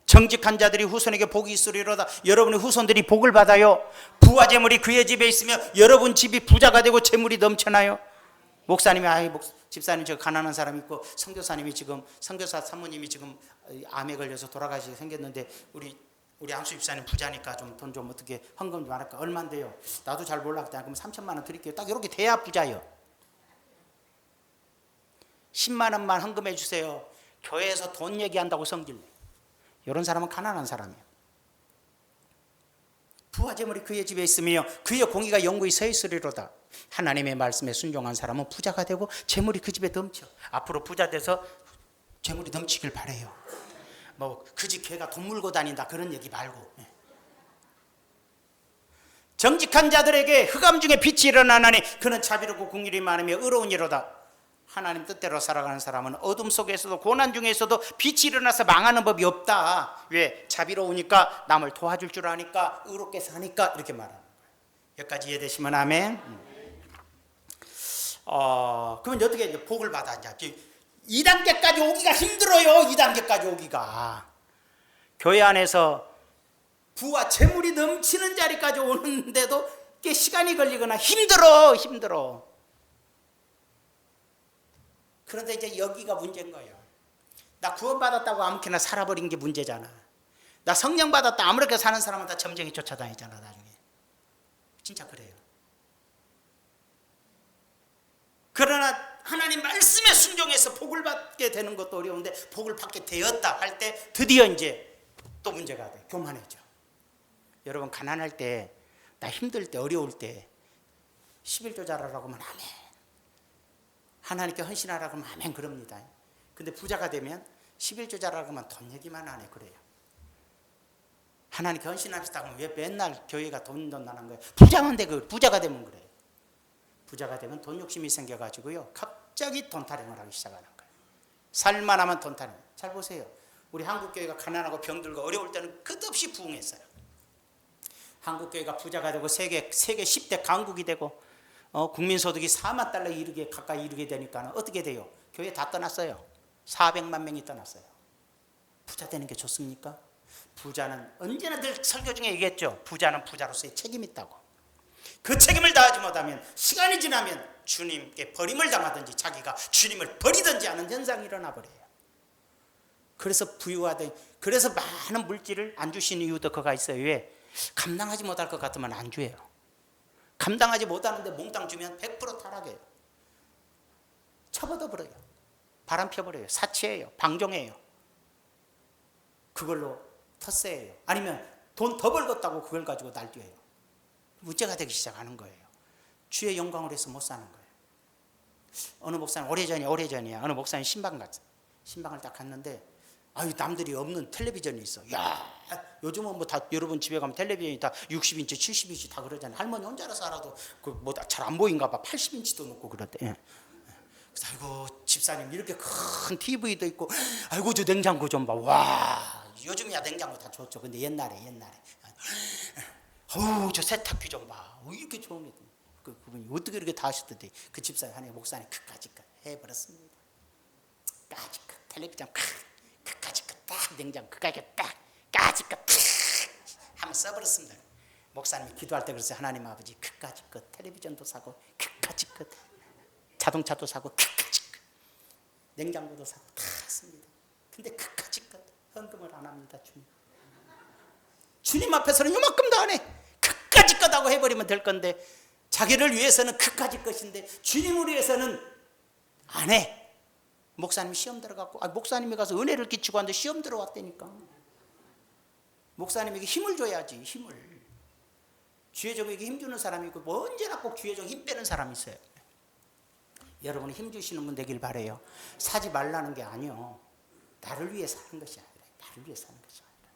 정직한 자들이 후손에게 복이 있으리로다. 여러분의 후손들이 복을 받아요. 부와 재물이 그의 집에 있으며 여러분 집이 부자가 되고 재물이 넘쳐나요. 목사님이 집사님 저 가난한 사람 있고 선교사님이 지금 선교사 사모님이 지금 암에 걸려서 돌아가시게 생겼는데 우리 안수 집사님 부자니까 좀 돈 좀 어떻게 헌금 좀 할까? 얼마인데요? 나도 잘 몰랐다. 그럼 3천만 원 드릴게요. 딱 이렇게 돼야 부자요. 10만 원만 헌금해 주세요. 교회에서 돈 얘기한다고 성질. 이런 사람은 가난한 사람이에요. 부와 재물이 그의 집에 있으며 그의 공의가 영구히 서 있으리로다. 하나님의 말씀에 순종한 사람은 부자가 되고 재물이 그 집에 넘쳐. 앞으로 부자 돼서 재물이 넘치길 바래요. 뭐 그 집 개가 돈 물고 다닌다 그런 얘기 말고. 정직한 자들에게 흑암 중에 빛이 일어나나니 그는 자비롭고 긍휼이 많으며 의로운 이로다. 하나님 뜻대로 살아가는 사람은 어둠 속에서도 고난 중에서도 빛이 일어나서 망하는 법이 없다. 왜? 자비로우니까 남을 도와줄 줄 아니까 의롭게 사니까 이렇게 말하는 거예요. 여기까지 이해되시면 아멘. 그러면 어떻게 이제 복을 받아? 2단계까지 오기가 힘들어요. 2단계까지 오기가. 교회 안에서 부와 재물이 넘치는 자리까지 오는데도 꽤 시간이 걸리거나 힘들어. 그런데 이제 여기가 문제인 거예요. 나 구원받았다고 아무렇게나 살아버린 게 문제잖아. 나 성령 받았다 아무렇게 사는 사람은 다 점쟁이 쫓아다니잖아 나중에. 진짜 그래요. 그러나 하나님 말씀에 순종해서 복을 받게 되는 것도 어려운데 복을 받게 되었다 할 때 드디어 이제 또 문제가 돼. 교만해져. 여러분 가난할 때, 나 힘들 때, 어려울 때 11조 잘하라고 하면 아멘. 하나님께 헌신하라고 하면 아멘 그럽니다. 근데 부자가 되면 11조 잘하라고 하면 돈 얘기만 안 해 그래요. 하나님께 헌신하시다고 하면 왜 맨날 교회가 돈 나는 거예요. 부자가 되면 그래요. 부자가 되면 돈 욕심이 생겨가지고요. 갑자기 돈 타령을 하기 시작하는 거예요. 살만 하면 돈 타령. 잘 보세요. 우리 한국교회가 가난하고 병들고 어려울 때는 끝없이 부흥했어요. 한국교회가 부자가 되고 세계 10대 강국이 되고 국민소득이 4만 달러 가까이 이르게 되니까 어떻게 돼요? 교회 다 떠났어요. 400만 명이 떠났어요. 부자 되는 게 좋습니까? 부자는 언제나 늘 설교 중에 얘기했죠. 부자는 부자로서의 책임이 있다고. 그 책임을 다하지 못하면 시간이 지나면 주님께 버림을 당하든지 자기가 주님을 버리든지 하는 현상이 일어나 버려요. 그래서 그래서 많은 물질을 안 주시는 이유도 그가 있어요. 왜? 감당하지 못할 것 같으면 안 줘요. 감당하지 못하는데 몽땅 주면 100% 타락해요. 쳐버려 버려요. 바람 펴버려요. 사치예요. 방종해요. 그걸로 텃세예요. 아니면 돈 더 벌겠다고 그걸 가지고 날뛰어요. 문제가 되기 시작하는 거예요. 주의 영광을 위해서 못 사는 거예요. 어느 목사님 오래전이야. 어느 목사님 신방 갔어. 신방을 딱 갔는데 남들이 없는 텔레비전이 있어. 야, 요즘은 뭐 다 여러분 집에 가면 텔레비전이 다 60인치, 70인치 다 그러잖아요. 할머니 혼자라서 알아도 그 뭐 잘 안 보인가 봐. 80인치도 놓고 그러대. 그래서 아이고 집사님 이렇게 큰 TV도 있고, 아이고 저 냉장고 좀 봐. 와, 요즘이야 냉장고 다 좋죠. 근데 옛날에. 저 세탁기 좀 봐. 이렇게 좋은 게. 그분이 어떻게 이렇게 다 하셨던데 그 집사님 하나님 목사님 그까짓 거 해버렸습니다. 까짓 거 텔레비전 그까짓 거 딱 냉장고 그까짓 거 딱 까짓 거 딱 한번 써버렸습니다. 목사님이 기도할 때 그랬어요. 하나님 아버지 그까짓 거 텔레비전도 사고 그까짓 거 자동차도 사고 그까짓 거 냉장고도 사고 다 씁니다. 근데 그까짓 거 헌금을 안 합니다. 주님 앞에서는 요만큼도 안 해. 그까짓 거다고 해버리면 될 건데 자기를 위해서는 그까짓 것인데 주님을 위해서는 안 해. 목사님이 시험 들어갔고 목사님이 가서 은혜를 끼치고 왔는데 시험 들어왔다니까. 목사님에게 힘을 줘야지. 힘을. 주의 종에게 힘주는 사람이 있고 뭐 언제나 꼭 주의 종에 힘 빼는 사람이 있어요. 여러분은 힘 주시는 분 되길 바라요. 사지 말라는 게 아니요. 나를 위해 사는 것이 아니라 나를 위해 사는 것이 아니라.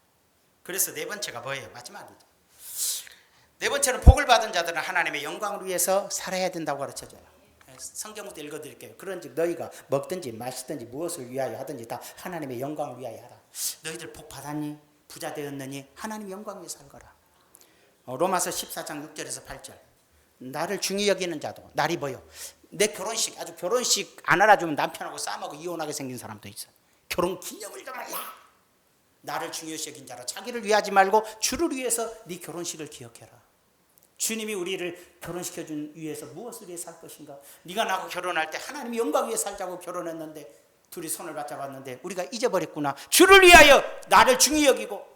그래서 네 번째가 뭐예요? 마지막이죠. 네 번째는 복을 받은 자들은 하나님의 영광을 위해서 살아야 된다고 가르쳐줘요. 성경부터 읽어드릴게요. 그런즉 너희가 먹든지 마시든지 무엇을 위하여 하든지 다 하나님의 영광을 위하여 하라. 너희들 복 받았니? 부자 되었느니? 하나님 영광 위해 살거라. 로마서 14장 6절에서 8절. 나를 중히 여기는 자도 날 입어요. 내 결혼식 아주 결혼식 안 알아주면 남편하고 싸움하고 이혼하게 생긴 사람도 있어. 결혼 기념일도 말라. 나를 중요시 여긴 자라. 자기를 위하지 말고 주를 위해서 네 결혼식을 기억해라. 주님이 우리를 결혼시켜준 위해서 무엇을 위해 살 것인가. 네가 나하고 결혼할 때 하나님이 영광 위해 살자고 결혼했는데 둘이 손을 맞잡았는데 우리가 잊어버렸구나. 주를 위하여 나를 중히 여기고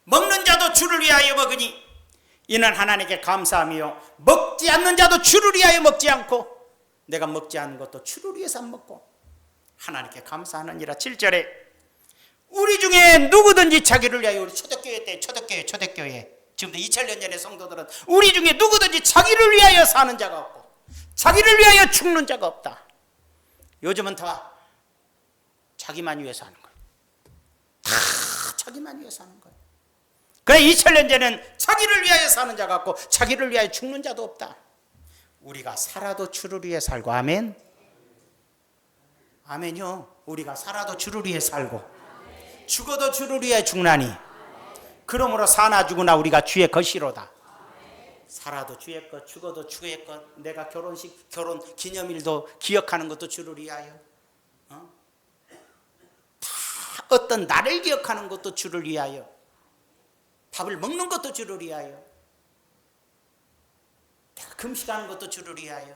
먹는 자도 주를 위하여 먹으니 이는 하나님께 감사하며 먹지 않는 자도 주를 위하여 먹지 않고 내가 먹지 않는 것도 주를 위해서 안 먹고 하나님께 감사하느니라. 7절에 우리 중에 누구든지 자기를 위하여 우리 초대교회 때 초대교회 지금도 2000년 전의 성도들은 우리 중에 누구든지 자기를 위하여 사는 자가 없고 자기를 위하여 죽는 자가 없다. 요즘은 다 자기만 위해서 하는 거예요. 다 자기만 위해서 하는 거예요. 그래 2000년 전에는 자기를 위하여 사는 자가 없고 자기를 위하여 죽는 자도 없다. 우리가 살아도 주를 위해 살고 아멘. 아멘요. 우리가 살아도 주를 위해 살고 죽어도 주를 위해 죽나니 그러므로 사나 죽으나 우리가 주의 것이로다. 살아도 주의 것 죽어도 주의 것. 내가 결혼식 결혼 기념일도 기억하는 것도 주를 위하여 다 어떤 나를 기억하는 것도 주를 위하여 밥을 먹는 것도 주를 위하여 내가 금식하는 것도 주를 위하여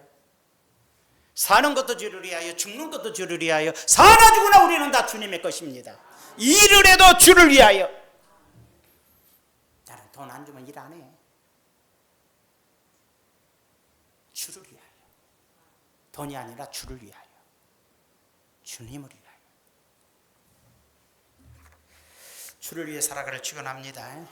사는 것도 주를 위하여 죽는 것도 주를 위하여 사나 죽으나 우리는 다 주님의 것입니다. 일을 해도 주를 위하여. 나는 돈 안 주면 일 안 해. 주를 위하여. 돈이 아니라 주를 위하여. 주님을 위하여. 주를 위해 살아가를 축원합니다.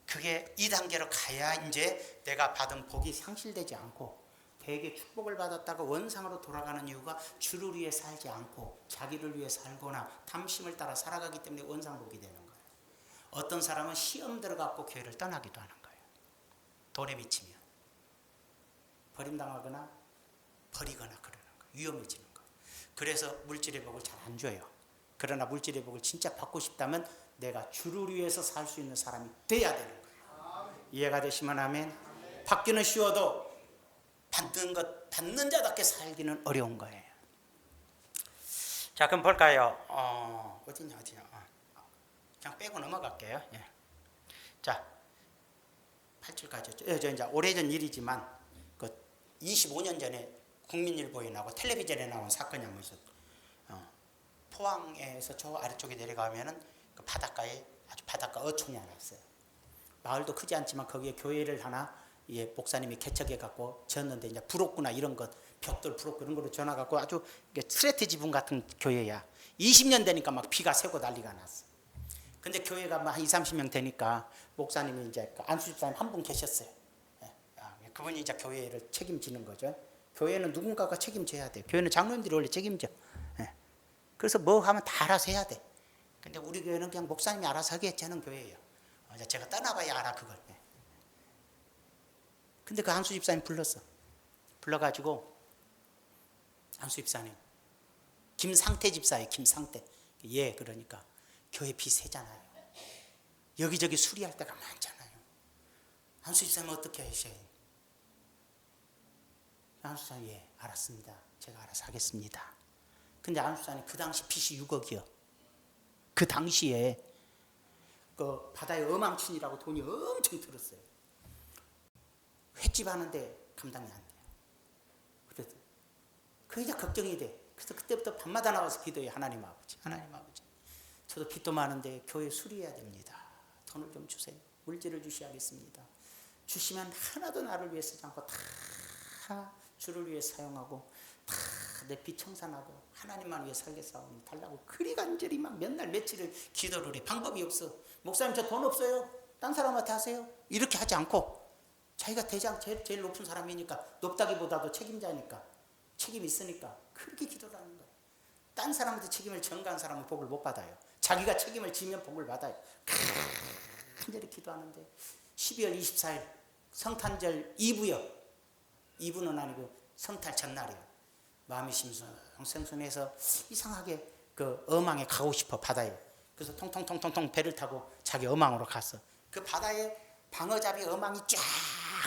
그게 이 단계로 가야 이제 내가 받은 복이 상실되지 않고 대개 축복을 받았다가 원상으로 돌아가는 이유가 주를 위해 살지 않고 자기를 위해 살거나 탐심을 따라 살아가기 때문에 원상복이 되는 거예요. 어떤 사람은 시험 들어갖고 교회를 떠나기도 하는 거예요. 돈에 미치면 버림당하거나 버리거나 그러는 거예요. 위험해지는 거예요. 그래서 물질의 복을 잘 안 줘요. 그러나 물질의 복을 진짜 받고 싶다면 내가 주를 위해서 살 수 있는 사람이 돼야 되는 거예요. 이해가 되시면 아멘. 받기는 쉬워도 받는 자답게 살기는 어려운 거예요. 자, 그럼 볼까요? 어디냐. 그냥 빼고 넘어갈게요. 예. 자, 8절까지였죠. 저 이제 오래전 일이지만 그 25년 전에 국민일보에 나오고 텔레비전에 나온 사건이 한번 있었어요. 포항에서 저 아래쪽에 내려가면은 그 바닷가에 아주 바닷가 어촌이 하나 있어요. 마을도 크지 않지만 거기에 교회를 하나 목사님이 개척해 갖고 지었는데 이제 부록구나 이런 것 벽돌 부록구 이런 거로 전화 갖고 아주 스레트 지붕 같은 교회야. 20년 되니까 막 비가 새고 난리가 났어. 근데 교회가 막 한 20-30명 되니까 목사님이 이제 안수 집사님 한 분 계셨어요. 그분이 이제 교회를 책임지는 거죠. 교회는 누군가가 책임져야 돼요. 교회는 장로님들이 원래 책임져. 그래서 뭐 하면 다 알아서 해야 돼. 근데 우리 교회는 그냥 목사님이 알아서 하겠다는 교회예요. 제가 떠나봐야 알아 그걸. 근데 그 안수 집사님 불렀어. 불러가지고 안수 집사님 김상태 집사예요. 김상태. 예, 그러니까 교회 비 세잖아요. 여기저기 수리할 때가 많잖아요. 안수 집사님 어떻게 하셔요? 안수 집사님 예, 알았습니다. 제가 알아서 하겠습니다. 근데 안수 집사님 그 당시 빚이 6억이요. 그 당시에 그 바다의 어망친이라고 돈이 엄청 들었어요. 횟집 하는데 감당이 안 돼요. 그래서 그 이제 걱정이 돼. 그래서 그때부터 밤마다 나와서 기도해요. 하나님 아버지, 하나님 아버지. 저도 빚도 많은데 교회 수리해야 됩니다. 돈을 좀 주세요. 물질을 주셔야겠습니다. 주시면 하나도 나를 위해 쓰지 않고 다 주를 위해 사용하고 다 내 빚 청산하고 하나님만 위해 살겠사오니 달라고 그리 간절히 막 몇 날 며칠을 기도를 해. 방법이 없어. 목사님 저 돈 없어요. 딴 사람한테 하세요. 이렇게 하지 않고 자기가 대장 제일 높은 사람이니까 높다기보다도 책임자니까 책임이 있으니까 그렇게 기도를 하는 거예요. 딴 사람한테 책임을 전가한 사람은 복을 못 받아요. 자기가 책임을 지면 복을 받아요. 간절히 기도하는데 12월 24일 성탄절 2부요. 2부는 아니고 성탄 전날이에요. 마음이 심순해서 이상하게 그 어망에 가고 싶어 바다에. 그래서 통통통통통 배를 타고 자기 어망으로 갔어. 그 바다에 방어잡이 어망이 쫙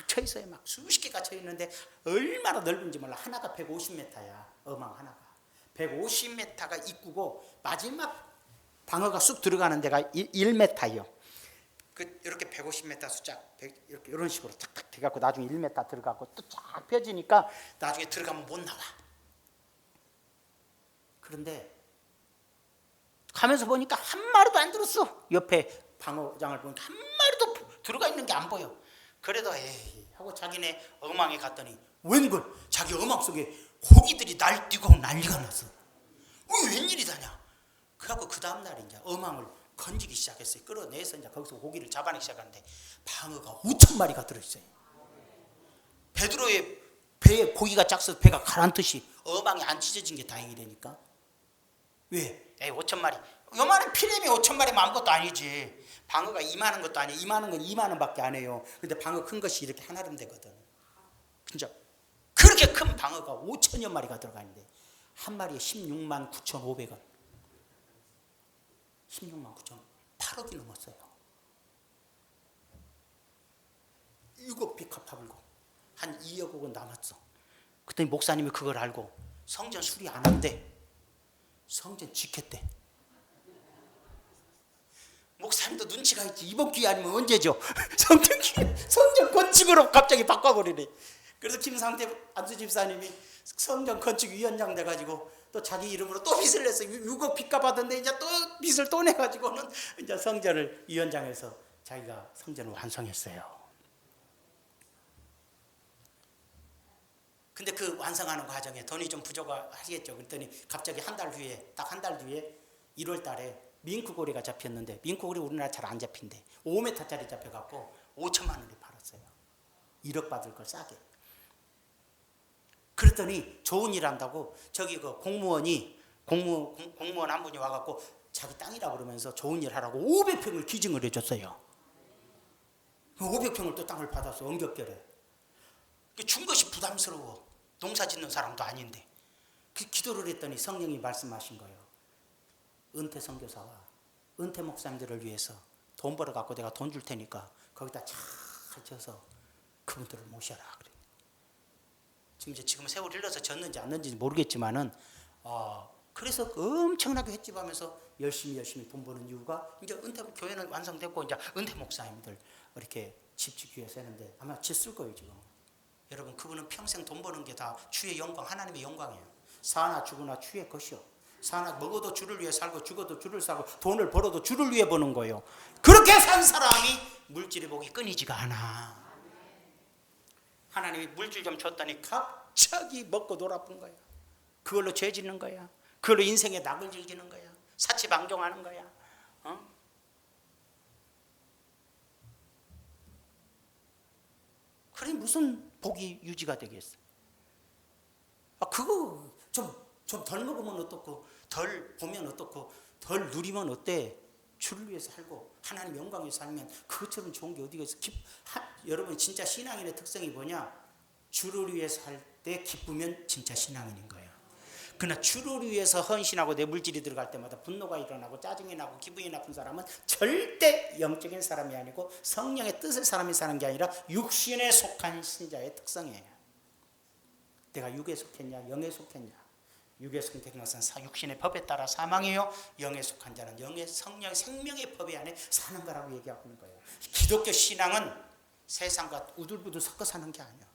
쳐 있어요. 막 수십 개가 쳐 있는데 얼마나 넓은지 몰라. 하나가 150m야. 어망 하나가 150m가 입구고 마지막 방어가 쑥 들어가는 데가 1m요. 이렇게 150m 숫자 이렇게 이런 식으로 탁탁 돼갖고 나중에 1m 들어가고 또 쫙 펴지니까 나중에 들어가면 못 나와. 그런데 가면서 보니까 한 마리도 안 들었어. 옆에 방어장을 보니까 한 마리도 들어가 있는 게 안 보여. 그래도 에이 하고 자기네 어망에 갔더니 웬걸 자기 어망 속에 고기들이 날뛰고 난리가 났어. 웬일이다냐. 그래갖고 그 다음날 이제 어망을 건지기 시작했어요. 끌어내서 이제 거기서 고기를 잡아내기 시작하는데 방어가 5,000마리가 들어있어요. 베드로의 배에 고기가 작서 배가 가라앉듯이 어망이 안 찢어진 게 다행이라니까. 왜? 5,000마리. 요만한 피레미 5,000마리면 아무것도 아니지. 방어가 이만한 것도 아니에요. 이만한 건 2만 원밖에 안 해요. 근데 방어 큰 것이 이렇게 하나름 되거든. 진짜 그렇게 큰 방어가 5천여 마리가 들어가 있는데 한 마리에 16만 9,500원. 16만 9천 8억이 넘었어요. 이거 빚갚아불고 한 2억 원 남았어. 그랬더니 목사님이 그걸 알고 성전 수리 안 한대. 성전 지켰대. 목사님도 눈치가 있지. 이번 기회 아니면 언제죠? 성전 건축으로 갑자기 바꿔버리네. 그래서 김상태 안수 집사님이 성전 건축위원장 돼가지고 또 자기 이름으로 또 빚을 내서 6억 빚값 받았는데 이제 또 빚을 또 내가지고는 이제 성전을 위원장해서 자기가 성전을 완성했어요. 근데 그 완성하는 과정에 돈이 좀 부족하겠죠. 그랬더니 갑자기 한 달 뒤에 딱 한 달 뒤에 1월 달에 밍크고리가 잡혔는데 밍크고리 우리나라 잘 안 잡힌대. 5m짜리 잡혀갖고 5천만 원에 팔았어요. 1억 받을 걸 싸게. 그랬더니 좋은 일 한다고 저기 그 공무원 한 분이 와갖고 자기 땅이라 그러면서 좋은 일 하라고 500평을 기증을 해줬어요. 500평을 또 땅을 받아서 엄격결에. 준 것이 부담스러워. 농사 짓는 사람도 아닌데. 그 기도를 했더니 성령이 말씀하신 거예요. 은퇴 선교사와 은퇴 목사님들을 위해서 돈 벌어갖고 내가 돈 줄 테니까 거기다 잘 져서 그분들을 모셔라. 그래. 지금 세월 흘러서 졌는지 안 졌는지 모르겠지만은 그래서 엄청나게 횟집하면서 열심히 돈 버는 이유가 이제 은퇴 교회는 완성됐고 이제 은퇴 목사님들 이렇게 집 짓기 위해서 했는데 아마 짓을 거예요 지금. 여러분 그분은 평생 돈 버는 게 다 주의 영광 하나님의 영광이에요. 사나 죽으나 주의 것이요. 사나 먹어도 주를 위해 살고 죽어도 주를 사고 돈을 벌어도 주를 위해 버는 거예요. 그렇게 산 사람이 물질의 복이 끊이지가 않아. 하나님이 물질 좀 줬더니 갑자기 먹고 놀아픈 거야. 그걸로 죄 짓는 거야. 그걸로 인생의 낙을 즐기는 거야. 사치방종하는 거야. 그래 무슨 복이 유지가 되겠어? 그거 좀 덜 먹으면 어떻고 덜 보면 어떻고 덜 누리면 어때? 주를 위해서 살고 하나님 영광 위해서 살면 그것처럼 좋은 게 어디가 있어? 여러분 진짜 신앙인의 특성이 뭐냐? 주를 위해서 살 때 기쁘면 진짜 신앙인인 거예요. 그러나 주를 위해서 헌신하고 내 물질이 들어갈 때마다 분노가 일어나고 짜증이 나고 기분이 나쁜 사람은 절대 영적인 사람이 아니고 성령의 뜻을 사람이 사는 게 아니라 육신에 속한 신자의 특성이에요. 내가 육에 속했냐 영에 속했냐. 육에 속한 것은 육신의 법에 따라 사망이요 영에 속한 자는 영의 성령 생명의 법에 안에 사는 거라고 얘기하고 있는 거예요. 기독교 신앙은 세상과 우둘부둘 섞어 사는 게 아니야.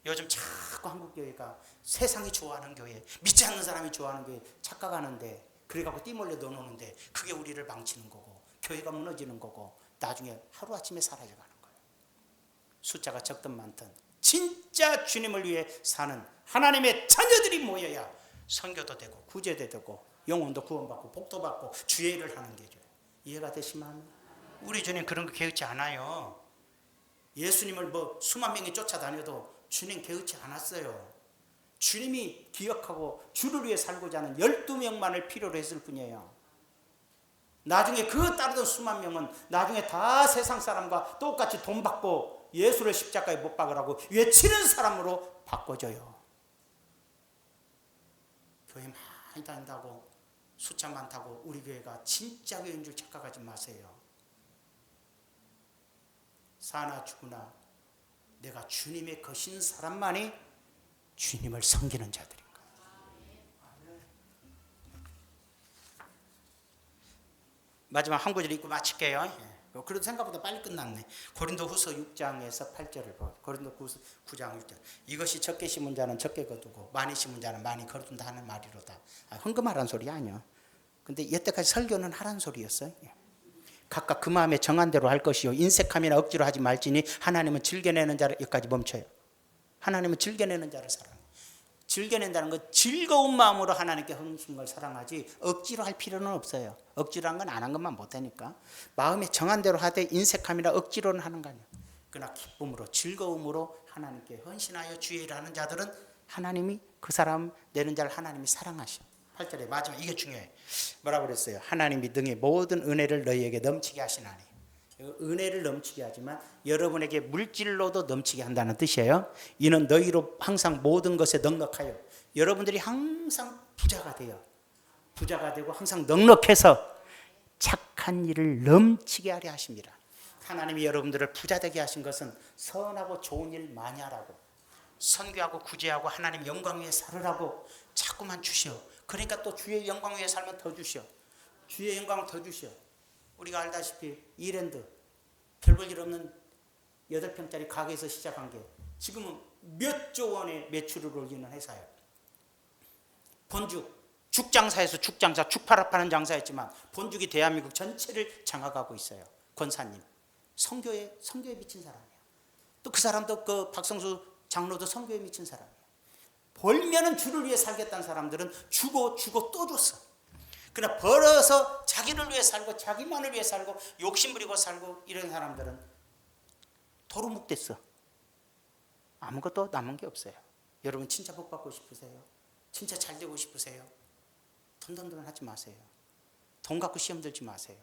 요즘 자꾸 한국교회가 세상이 좋아하는 교회, 믿지 않는 사람이 좋아하는 교회 착각하는데 그래갖고 띠몰려 넣어놓는데 그게 우리를 망치는 거고 교회가 무너지는 거고 나중에 하루아침에 사라져가는 거예요. 숫자가 적든 많든 진짜 주님을 위해 사는 하나님의 자녀들이 모여야 선교도 되고 구제도 되고 영혼도 구원받고 복도 받고 주의 일을 하는 게죠. 이해가 되시면 우리 주님 그런 거 개의치 않아요. 예수님을 수만 명이 쫓아다녀도 주님 개의치 않았어요. 주님이 기억하고 주를 위해 살고자 하는 12명만을 필요로 했을 뿐이에요. 나중에 그 따르던 수만 명은 나중에 다 세상 사람과 똑같이 돈 받고 예수를 십자가에 못 박으라고 외치는 사람으로 바꿔줘요. 교회 많이 다닌다고 숫자 많다고 우리 교회가 진짜 교회인 줄 착각하지 마세요. 사나 죽으나 내가 주님의 것인 사람만이 주님을 섬기는 자들인 거예요. 마지막 한 구절 읽고 마칠게요. 그래도 생각보다 빨리 끝났네. 고린도후서 6장에서 8절을 보고 고린도후서 9장 6절. 이것이 적게 심은 자는 적게 거두고 많이 심은 자는 많이 거둔다 하는 말이로다. 헌금하라는 소리 아니야. 근데 여태까지 설교는 하라는 소리였어요. 각각 그 마음에 정한 대로 할 것이요 인색함이나 억지로 하지 말지니 하나님은 즐겨내는 자를 여기까지 멈춰요. 하나님은 즐겨내는 자를 사랑해요. 즐겨낸다는 건 즐거운 마음으로 하나님께 헌신 걸 사랑하지 억지로 할 필요는 없어요. 억지로 한 건 안 한 것만 못하니까. 마음에 정한 대로 하되 인색함이나 억지로는 하는 거 아니에요. 그러나 기쁨으로 즐거움으로 하나님께 헌신하여 주의 일을 하는 자들은 하나님이 그 사람 내는 자를 하나님이 사랑하셔. 8절에 마지막 이게 중요해. 뭐라고 그랬어요? 하나님이 등의 모든 은혜를 너희에게 넘치게 하시나니. 은혜를 넘치게 하지만 여러분에게 물질로도 넘치게 한다는 뜻이에요. 이는 너희로 항상 모든 것에 넉넉하여 여러분들이 항상 부자가 돼요. 부자가 되고 항상 넉넉해서 착한 일을 넘치게 하려 하십니다. 하나님이 여러분들을 부자 되게 하신 것은 선하고 좋은 일 많이 하라고, 선교하고 구제하고 하나님 영광 위에 살으라고 자꾸만 주시오. 그러니까 또 주의 영광 위에 살면 더 주시오. 주의 영광을 더 주시오. 우리가 알다시피 이랜드 별 볼 일 없는 8평짜리 가게에서 시작한 게 지금은 몇 조 원의 매출을 올리는 회사예요. 본죽, 죽장사에서 죽장사, 죽팔아 파는 장사였지만 본죽이 대한민국 전체를 장악하고 있어요. 권사님, 선교에 미친 사람이에요. 또 그 사람도 그 박성수 장로도 선교에 미친 사람이에요. 벌면은 주를 위해 살겠다는 사람들은 주고 또 줬어. 그러나 벌어서 자기를 위해 살고 자기만을 위해 살고 욕심 부리고 살고 이런 사람들은 도루묵됐어. 아무것도 남은 게 없어요. 여러분 진짜 복 받고 싶으세요? 진짜 잘 되고 싶으세요? 돈 하지 마세요. 돈 갖고 시험 들지 마세요.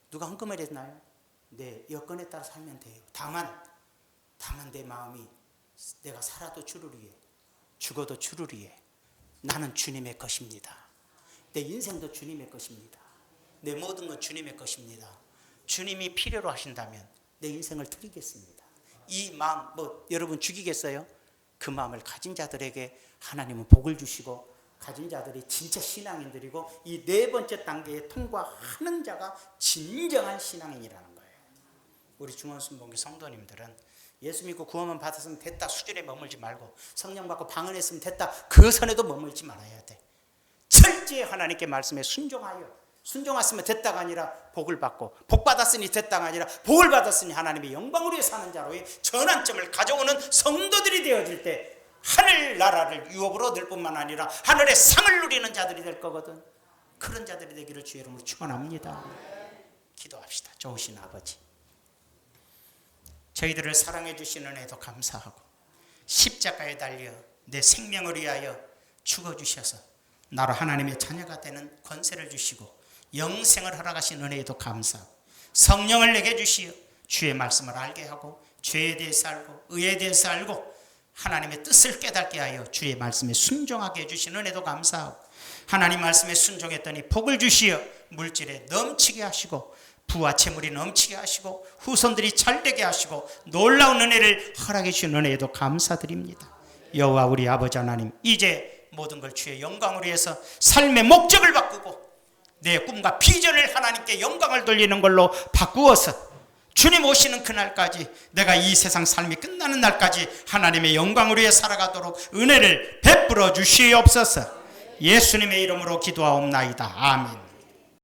누가 헌금을 했나요? 네, 여건에 따라 살면 돼요. 다만 내 마음이 내가 살아도 주를 위해 죽어도 주를 위해 나는 주님의 것입니다. 내 인생도 주님의 것입니다. 내 모든 건 주님의 것입니다. 주님이 필요로 하신다면 내 인생을 드리겠습니다. 이 마음 여러분 죽이겠어요? 그 마음을 가진 자들에게 하나님은 복을 주시고 가진 자들이 진짜 신앙인들이고 이 4번째 단계에 통과하는 자가 진정한 신앙인이라는 거예요. 우리 중원순복기 성도님들은 예수 믿고 구원만 받았으면 됐다 수준에 머물지 말고 성령 받고 방언했으면 됐다 그 선에도 머물지 말아야 돼. 철저히 하나님께 말씀에 순종했으면 됐다가 아니라 복을 받고 복 받았으니 됐다가 아니라 복을 받았으니 하나님의 영광을 위해 사는 자로의 전환점을 가져오는 성도들이 되어질 때 하늘나라를 유업으로 얻을 뿐만 아니라 하늘의 상을 누리는 자들이 될 거거든. 그런 자들이 되기를 주의 이름으로 축원합니다. 기도합시다. 좋으신 아버지, 저희들을 사랑해 주시는 은혜도 감사하고 십자가에 달려 내 생명을 위하여 죽어주셔서 나로 하나님의 자녀가 되는 권세를 주시고 영생을 허락하신 은혜에도 감사하고 성령을 내게 주시어 주의 말씀을 알게 하고 죄에 대해서 알고 의에 대해서 알고 하나님의 뜻을 깨닫게 하여 주의 말씀에 순종하게 해주신 은혜도 감사하고 하나님 말씀에 순종했더니 복을 주시어 물질에 넘치게 하시고 부와 재물이 넘치게 하시고 후손들이 잘되게 하시고 놀라운 은혜를 허락해 주신 은혜에도 감사드립니다. 여호와 우리 아버지 하나님, 이제 모든 걸 주의 영광을 위해서 삶의 목적을 바꾸고 내 꿈과 비전을 하나님께 영광을 돌리는 걸로 바꾸어서 주님 오시는 그날까지 내가 이 세상 삶이 끝나는 날까지 하나님의 영광을 위해 살아가도록 은혜를 베풀어 주시옵소서. 예수님의 이름으로 기도하옵나이다. 아멘.